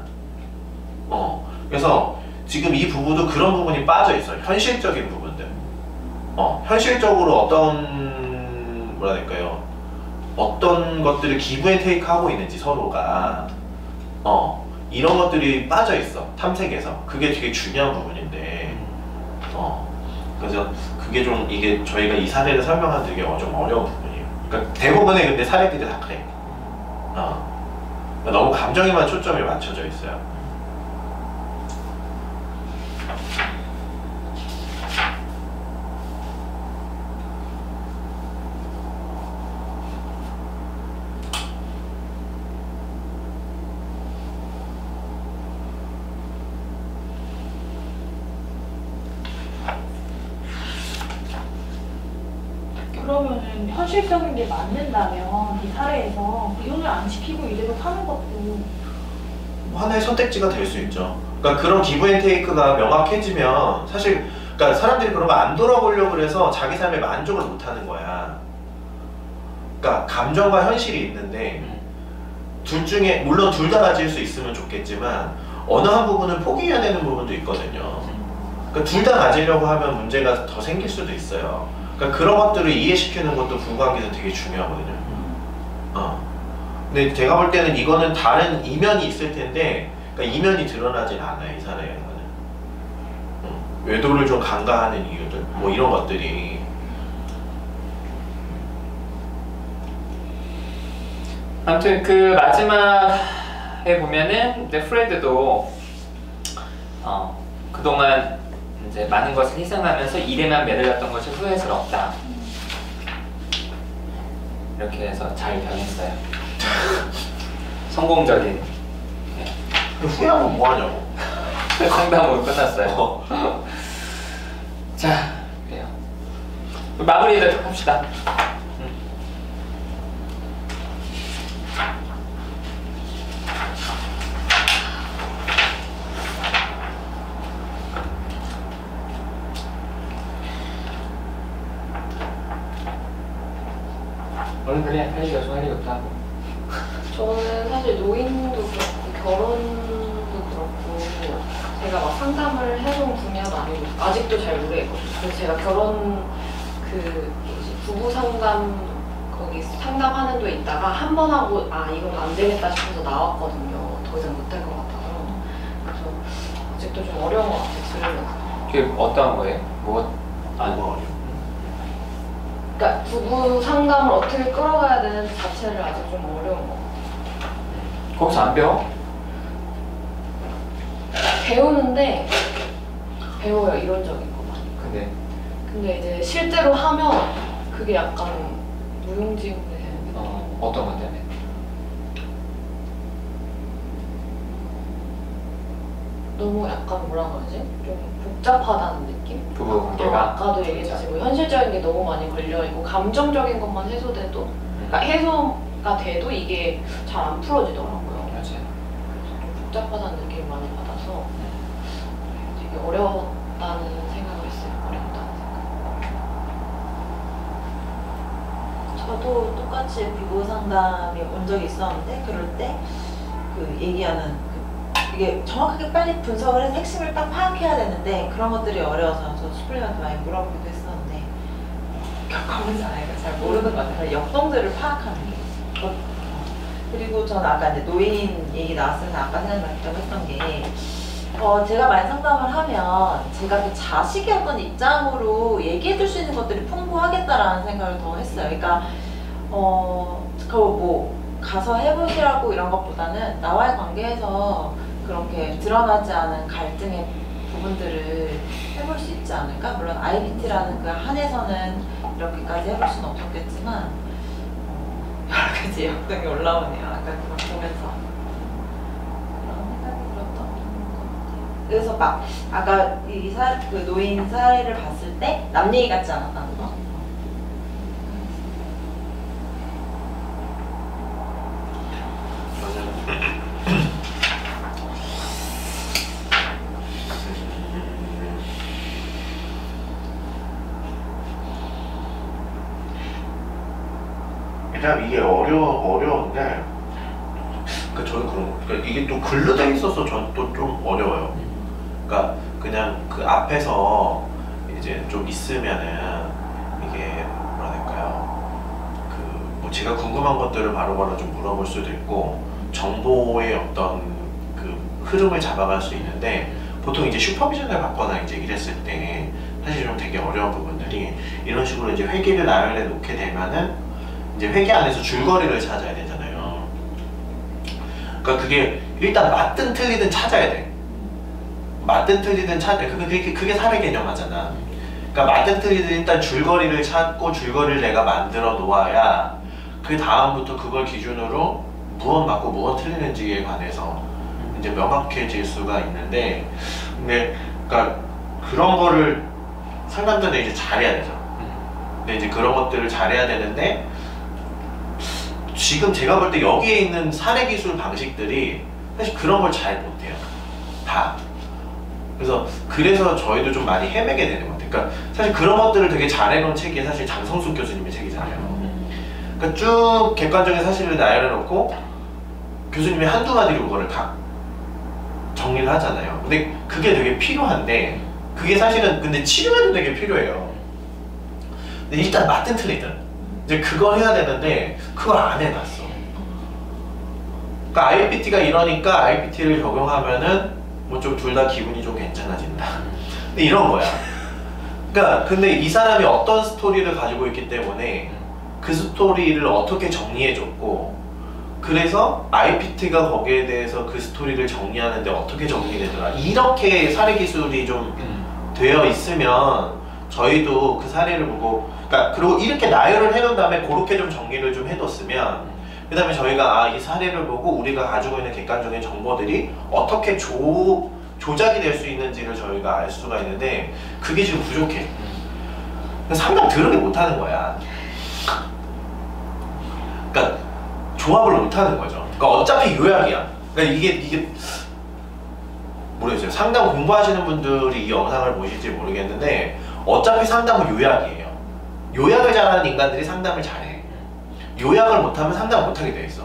그래서 지금 이 부부도 그런 부분이 빠져 있어. 현실적인 부분들. 현실적으로 어떤 뭐라 해야 될까요? 어떤 것들을 기브 앤 테이크 하고 있는지 서로가 이런 것들이 빠져 있어. 탐색에서. 그게 되게 중요한 부분인데 그래서 그게 좀 이게 저희가 이 사례를 설명하는 게 좀 어려운 부분이에요. 그러니까 대부분의 근데 사례들이 다 그래. 그러니까 너무 감정에만 초점이 맞춰져 있어요. 그러면은 현실적인 게 맞는다면 이 사례에서 이혼을 안 시키고 이대로 사는 것도 하나의 선택지가 될 수 있죠. 그러니까 그런 기브앤테이크가 명확해지면 사실 그러니까 사람들이 그런 거 안 돌아보려고 그래서 자기 삶에 만족을 못 하는 거야. 그러니까 감정과 현실이 있는데 둘 중에 물론 둘 다 가질 수 있으면 좋겠지만 어느 한 부분은 포기해야 되는 부분도 있거든요. 그러니까 둘 다 가지려고 하면 문제가 더 생길 수도 있어요. 그러니까 그런 것들을 이해시키는 것도 부부관계에서 되게 중요하거든요. 근데 제가 볼 때는 이거는 다른 이면이 있을 텐데 그러니까 이면이 드러나진 않아요, 이 사례에서는. 외도를 좀 간과하는 이유들 뭐 이런 것들이. 아무튼 그 마지막에 보면은 이제 프레드도 그동안 이제 많은 것을 희생하면서 일에만 매달렸던 것이 후회스럽다. 이렇게 해서 잘 변했어요. 성공적인 후회하면 뭐하냐고. 상담으로 끝났어요. 자, 그래요. 마무리를 합시다. 오늘 그냥 할 얘기가 좀 할 얘기가 하고. 저는 사실 노인도 그렇고 결혼도 그렇고 제가 막 상담을 해본 분야도 아니고 아직도 잘 모르겠거든요. 그래서 제가 결혼 그 뭐지 부부 상담 거기 상담하는 데 있다가 한 번 하고 아 이건 안 되겠다 싶어서 나왔거든요. 더 이상 못할 것 같아서. 그래서 아직도 좀 어려운 것 같아요. 들으면서. 그게 어떠한 거예요? 뭐가 어려워. 그러니까 부부 상담을 어떻게 끌어가야 되는지 자체를 아직 좀 어려운 것 같아요. 거기서 안 배워? 배우는데 배워요, 이론적인 것만. 근데 이제 실제로 하면 그게 약간 무용지물이 되는 느낌. 어떤 것 때문에? 너무 약간 뭐라 그러지? 좀 복잡하다는 느낌? 부부 관계가? 아까도 얘기했듯이 뭐 현실적인 게 너무 많이 걸려있고 감정적인 것만 해소돼도 그러니까 해소가 돼도 이게 잘 안 풀어지더라고요. 맞아요. 그래서 좀 복잡하다는 느낌을 많이 받아서 되게 어려웠다는 생각을 했어요. 어렵다는 생각. 저도 똑같이 부부 상담이 온 적이 있었는데 그럴 때 그 얘기하는 이게 정확하게 빨리 분석을 해서 핵심을 딱 파악해야 되는데 그런 것들이 어려워서 저 슈플리한테 많이 물어보기도 했었는데 겪어보지 않으니까 잘 모르는 것 같아요. 역동들을 파악하는 게. 그리고 저는 아까 이제 노인 얘기 나왔으면서 아까 생각났다고 했던 게 제가 만약 상담을 하면 제가 그 자식의 어떤 입장으로 얘기해 줄 수 있는 것들이 풍부하겠다라는 생각을 더 했어요. 그러니까 뭐 가서 해보시라고 이런 것보다는 나와의 관계에서 그렇게 드러나지 않은 갈등의 부분들을 해볼 수 있지 않을까? 물론 IBT라는 그 한에서는 이렇게까지 해볼 수는 없었겠지만 여러 가지 역동이 올라오네요. 아까 그걸 보면서 그런 생각이 들었던 것 같아요. 그래서 막 아까 그 노인 사례를 봤을 때 남 얘기 같지 않았다는 거. 일단 이게 어려운데 그 저는 그러니까 이게 또 글로 돼 있어서 저는 또 좀 어려워요. 그러니까 그냥 그 앞에서 이제 좀 있으면은 이게 뭐라 해야 될까요? 그 뭐 제가 궁금한 것들을 바로바로 좀 물어볼 수도 있고 정보의 어떤 그 흐름을 잡아갈 수 있는데 보통 이제 슈퍼비전을 받거나 이제 이랬을 때 사실 좀 되게 어려운 부분들이 이런 식으로 이제 회계를 나열해 놓게 되면은 이제 회계 안에서 줄거리를 찾아야 되잖아요. 그러니까 그게 일단 맞든 틀리든 찾아야 돼. 맞든 틀리든 그게 사회 개념하잖아. 그러니까 맞든 틀리든 일단 줄거리를 찾고 줄거리를 내가 만들어 놓아야 그 다음부터 그걸 기준으로 무엇 맞고 무엇 틀리는지에 관해서 이제 명확해질 수가 있는데 근데 그러니까 그런 거를 상담자는 이제 잘해야 되죠. 근데 이제 그런 것들을 잘해야 되는데 지금 제가 볼 때 여기에 있는 사례 기술 방식들이 사실 그런 걸 잘 못해요. 다. 그래서 저희도 좀 많이 헤매게 되는 것 같아요. 그러니까 사실 그런 것들을 되게 잘해놓은 책이 사실 장성숙 교수님의 책이잖아요. 그러니까 쭉 객관적인 사실을 나열해놓고 교수님이 한두 마디로 그거를 다 정리를 하잖아요. 근데 그게 되게 필요한데 그게 사실은 근데 치료에도 되게 필요해요. 근데 일단 맞든 틀리든 이제 그걸 해야 되는데 그걸 안 해놨어. 그러니까 IPT가 이러니까 IPT를 적용하면은 뭐 좀 둘 다 기분이 좀 괜찮아진다. 근데 이런 거야. 그러니까 근데 이 사람이 어떤 스토리를 가지고 있기 때문에 그 스토리를 어떻게 정리해줬고 그래서 IPT가 거기에 대해서 그 스토리를 정리하는데 어떻게 정리되더라. 이렇게 사례 기술이 좀 되어 있으면 저희도 그 사례를 보고 그러니까 그리고 이렇게 나열을 해놓은 다음에 그렇게 좀 정리를 좀 해뒀으면 그 다음에 저희가 이 사례를 보고 우리가 가지고 있는 객관적인 정보들이 어떻게 조작이 될 수 있는지를 저희가 알 수가 있는데 그게 지금 부족해. 상당 더럽게 못하는 거야. 그러니까 조합을 못하는 거죠. 그러니까 어차피 요약이야. 그러니까 이게 모르겠어요. 상담 공부하시는 분들이 이 영상을 보실지 모르겠는데 어차피 상담은 요약이에요. 요약을 잘하는 인간들이 상담을 잘해. 요약을 못하면 상담을 못하게 돼 있어.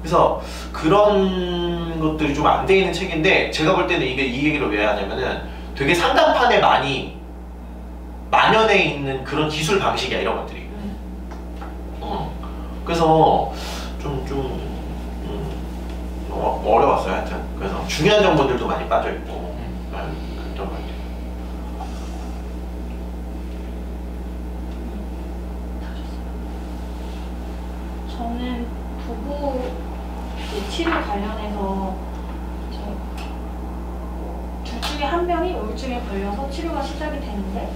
그래서 그런 것들이 좀 안 돼 있는 책인데 제가 볼 때는 이 얘기를 왜 하냐면은 되게 상담판에 많이 만연해 있는 그런 기술 방식이야 이런 것들이. 그래서 어려웠어요 하여튼. 그래서 중요한 정보들도 많이 빠져있고 그랬던 것 같아요. 저는 부부 치료 관련해서 둘 중에 한 명이 우울증에 걸려서 치료가 시작이 되는데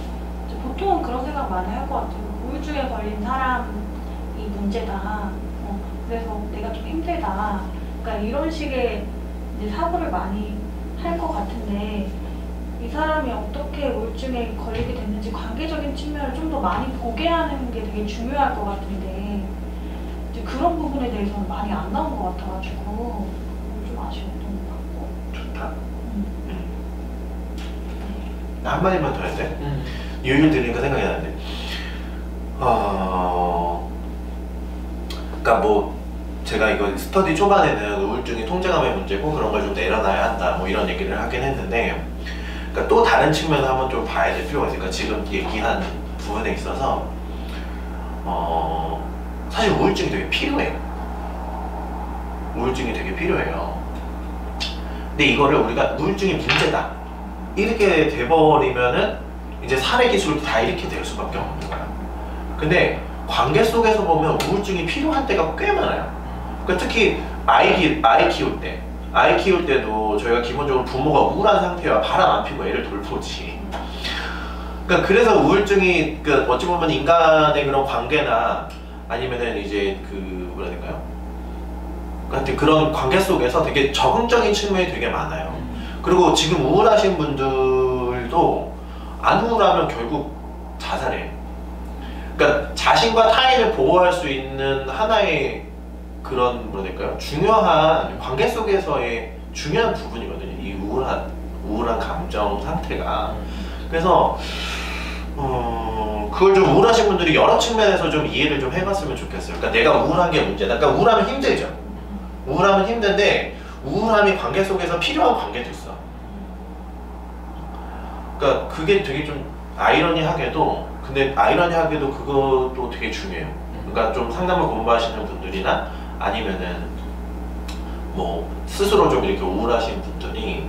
보통은 그런 생각 많이 할 것 같아요. 우울증에 걸린 사람이 문제다. 그래서 내가 좀 힘들다. 그러니까 이런 식의 이제 사고를 많이 할 것 같은데 이 사람이 어떻게 우울증에 걸리게 됐는지 관계적인 측면을 좀 더 많이 보게 하는 게 되게 중요할 것 같은데 이제 그런 부분에 대해서는 많이 안 나온 것 같아가지고 좀 아쉬웠던 것 같고. 좋다. 나 한마디만 더 해야 돼? 이 얘기를 들으니까 생각이 나는데 그러니까 뭐 제가 이거 스터디 초반에는 우울증이 통제감의 문제고 그런 걸 좀 내려놔야 한다 뭐 이런 얘기를 하긴 했는데 그러니까 또 다른 측면을 한번 좀 봐야 될 필요가 있으니까 지금 얘기한 부분에 있어서 사실 우울증이 되게 필요해요. 우울증이 되게 필요해요. 근데 이거를 우리가 우울증이 문제다 이렇게 돼버리면은 이제 사례 기술도 다 이렇게 될 수밖에 없는 거야. 근데 관계 속에서 보면 우울증이 필요한 때가 꽤 많아요. 그러니까 특히 아이 키울 때도 저희가 기본적으로 부모가 우울한 상태와 바람 안 피고 애를 돌보지. 그러니까 그래서 우울증이 어찌 보면 인간의 그런 관계나 아니면은 이제 뭐라 해야 될까요? 하여튼 그런 관계 속에서 되게 적응적인 측면이 되게 많아요. 그리고 지금 우울하신 분들도 안 우울하면 결국 자살해. 그러니까 자신과 타인을 보호할 수 있는 하나의 그런 뭐라 해야 될까요? 중요한 관계 속에서의 중요한 부분이거든요. 이 우울한 감정 상태가. 그래서 그걸 좀 우울하신 분들이 여러 측면에서 좀 이해를 좀 해봤으면 좋겠어요. 그러니까 내가 우울한 게 문제다. 그러니까 우울하면 힘들죠. 우울하면 힘든데 우울함이 관계 속에서 필요한 관계도 있어. 그러니까 그게 되게 좀 근데 아이러니하게도 그것도 되게 중요해요. 그러니까 좀 상담을 공부하시는 분들이나 아니면은 뭐 스스로 좀 이렇게 우울하신 분들이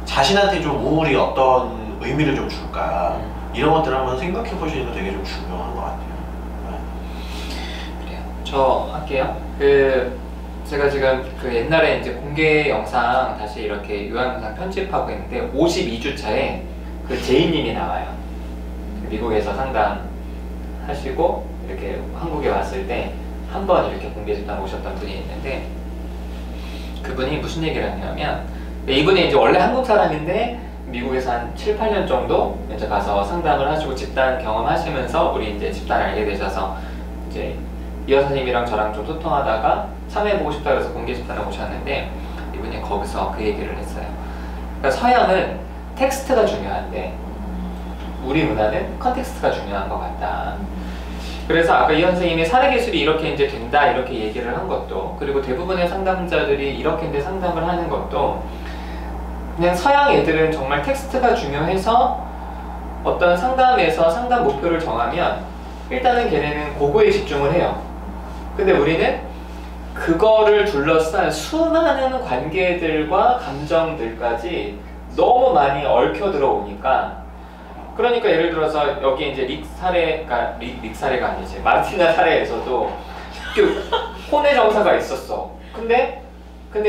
자신한테 좀 우울이 어떤 의미를 좀 줄까 이런 것들을 한번 생각해 보시는 거 되게 좀 중요한 것 같아요. 그래요. 저 할게요. 제가 지금 옛날에 이제 공개 영상 다시 이렇게 요약 영상 편집하고 있는데 52주차에 제이님이 나와요. 미국에서 상담하시고 이렇게 한국에 왔을 때 한 번 이렇게 공개 집단 오셨던 분이 있는데 그분이 무슨 얘기를 하냐면 이분이 이제 원래 한국 사람인데 미국에서 한 7, 8년 정도 이제 가서 상담을 하시고 집단 경험하시면서 우리 이제 집단 알게 되셔서 이제 이어 선생님이랑 저랑 좀 소통하다가 참여해보고 싶다 그래서 공개 집단에 오셨는데 이분이 거기서 그 얘기를 했어요. 그러니까 서양은 텍스트가 중요한데 우리 문화는 컨텍스트가 중요한 것 같다. 그래서 아까 이현 선생님이 사례 기술이 이렇게 이제 된다 이렇게 얘기를 한 것도, 그리고 대부분의 상담자들이 이렇게 이제 상담을 하는 것도 그냥 서양 애들은 정말 텍스트가 중요해서 어떤 상담에서 상담 목표를 정하면 일단은 걔네는 그거에 집중을 해요. 근데 우리는 그거를 둘러싼 수많은 관계들과 감정들까지 너무 많이 얽혀 들어오니까, 그러니까 예를 들어서 여기 이제 릭 사례가 아니지, 마르티나 사례에서도 그 혼의 정사가 있었어. 근데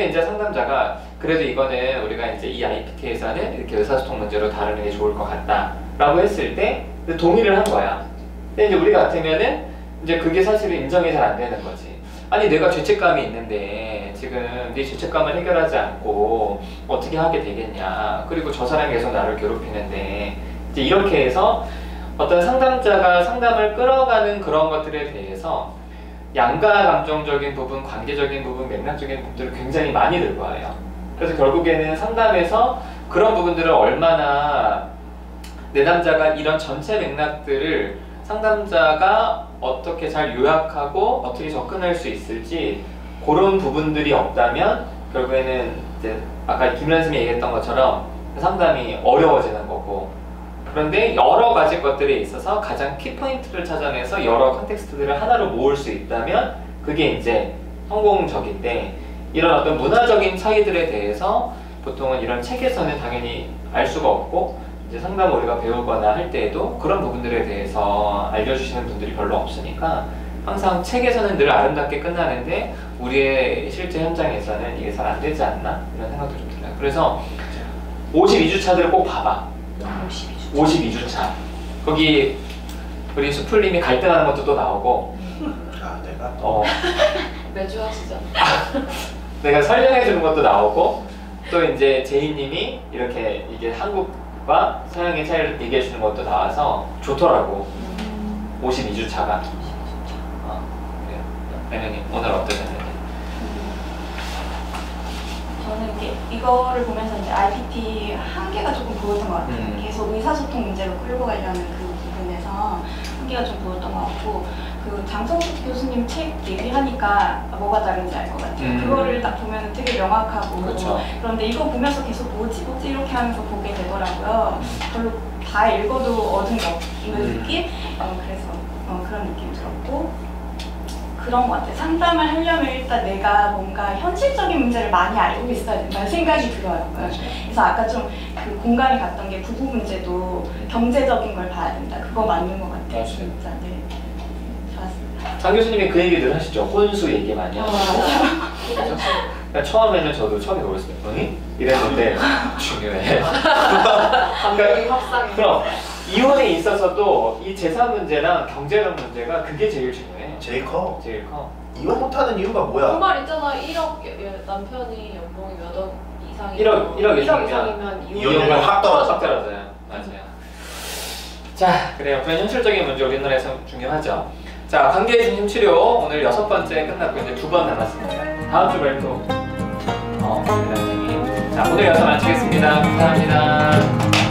이제 상담자가 그래도 이거는 우리가 이제 이 IPT에서는 이렇게 의사소통 문제로 다루는 게 좋을 것 같다라고 했을 때 동의를 한 거야. 근데 이제 우리 같으면은 이제 그게 사실은 인정이 잘 안 되는 거지. 아니 내가 죄책감이 있는데 지금 네 죄책감을 해결하지 않고 어떻게 하게 되겠냐. 그리고 저 사람이 계속 나를 괴롭히는데, 이제 이렇게 해서 어떤 상담자가 상담을 끌어가는 그런 것들에 대해서 양가 감정적인 부분, 관계적인 부분, 맥락적인 부분들을 굉장히 많이 들고 와요. 그래서 결국에는 상담에서 그런 부분들을 얼마나 내담자가 이런 전체 맥락들을 상담자가 어떻게 잘 요약하고 어떻게 접근할 수 있을지, 그런 부분들이 없다면 결국에는 이제 아까 김현 선생님이 얘기했던 것처럼 상담이 어려워지는 거고, 그런데 여러 가지 것들에 있어서 가장 키포인트를 찾아내서 여러 컨텍스트들을 하나로 모을 수 있다면 그게 이제 성공적인데, 이런 어떤 문화적인 차이들에 대해서 보통은 이런 책에서는 당연히 알 수가 없고, 이제 상담 우리가 배우거나 할 때에도 그런 부분들에 대해서 알려주시는 분들이 별로 없으니까 항상 책에서는 늘 아름답게 끝나는데 우리의 실제 현장에서는 이게 잘 안 되지 않나 이런 생각도 좀 들어요. 그래서 52주차들을 꼭 봐봐. 52주차. 거기 우리 수풀님이 갈등하는 것도 또 나오고, 아 내가 매주 하시죠. 내가 설명해 주는 것도 나오고, 또 이제 제이님이 이렇게 이게 한국과 서양의 차이를 얘기해 주는 것도 나와서 좋더라고. 52주차가. 그래요. 애명님 오늘 어떠셨나요? 저는 이거를 보면서 이제 IPT 한계가 조금 보였던 것 같아요. 계속 의사소통 문제로 끌고 가려는 그 부분에서 한계가 좀 보였던 것 같고, 그 장성숙 교수님 책 얘기하니까 뭐가 다른지 알 것 같아요. 그거를 딱 보면 되게 명확하고, 그렇죠. 그런데 이거 보면서 계속 뭐지 이렇게 하면서 보게 되더라고요. 별로 다 읽어도 얻은 게 없는 느낌? 그래서 그런 느낌이 들었고, 그런 것 같아요. 상담을 하려면 일단 내가 뭔가 현실적인 문제를 많이 알고 있어야 된다는 생각이 들어요. 그래서 아까 좀 그 공감이 갔던 게 부부 문제도 경제적인 걸 봐야 된다. 그거 맞는 것 같아요. 진짜. 네. 좋았습니다. 장 교수님이 그 얘기들 하시죠. 혼수 얘기 많이 하시고. 그러니까 처음에는 저도 처음에 놀랐어요. 응? 이랬는데 중요해. 합상이. 그럼 이혼에 있어서도 이 재산 문제랑 경제적 문제가 그게 제일 중요해. 제일 커. 제일 커. 이혼 못하는 이유가 뭐야? 그 말 있잖아. 1억 남편이 연봉이 몇 억 이상이면 1억 이상이면 이혼율이 확 떨어져. 확 떨어져요. 맞아요. 자, 그래요. 그런 현실적인 문제 우리나라에서 중요하죠. 자, 관계 중심 치료 오늘 6번째 끝났고 이제 2번 남았습니다. 다음 주 발표. 자, 오늘 여기서 마치겠습니다. 감사합니다.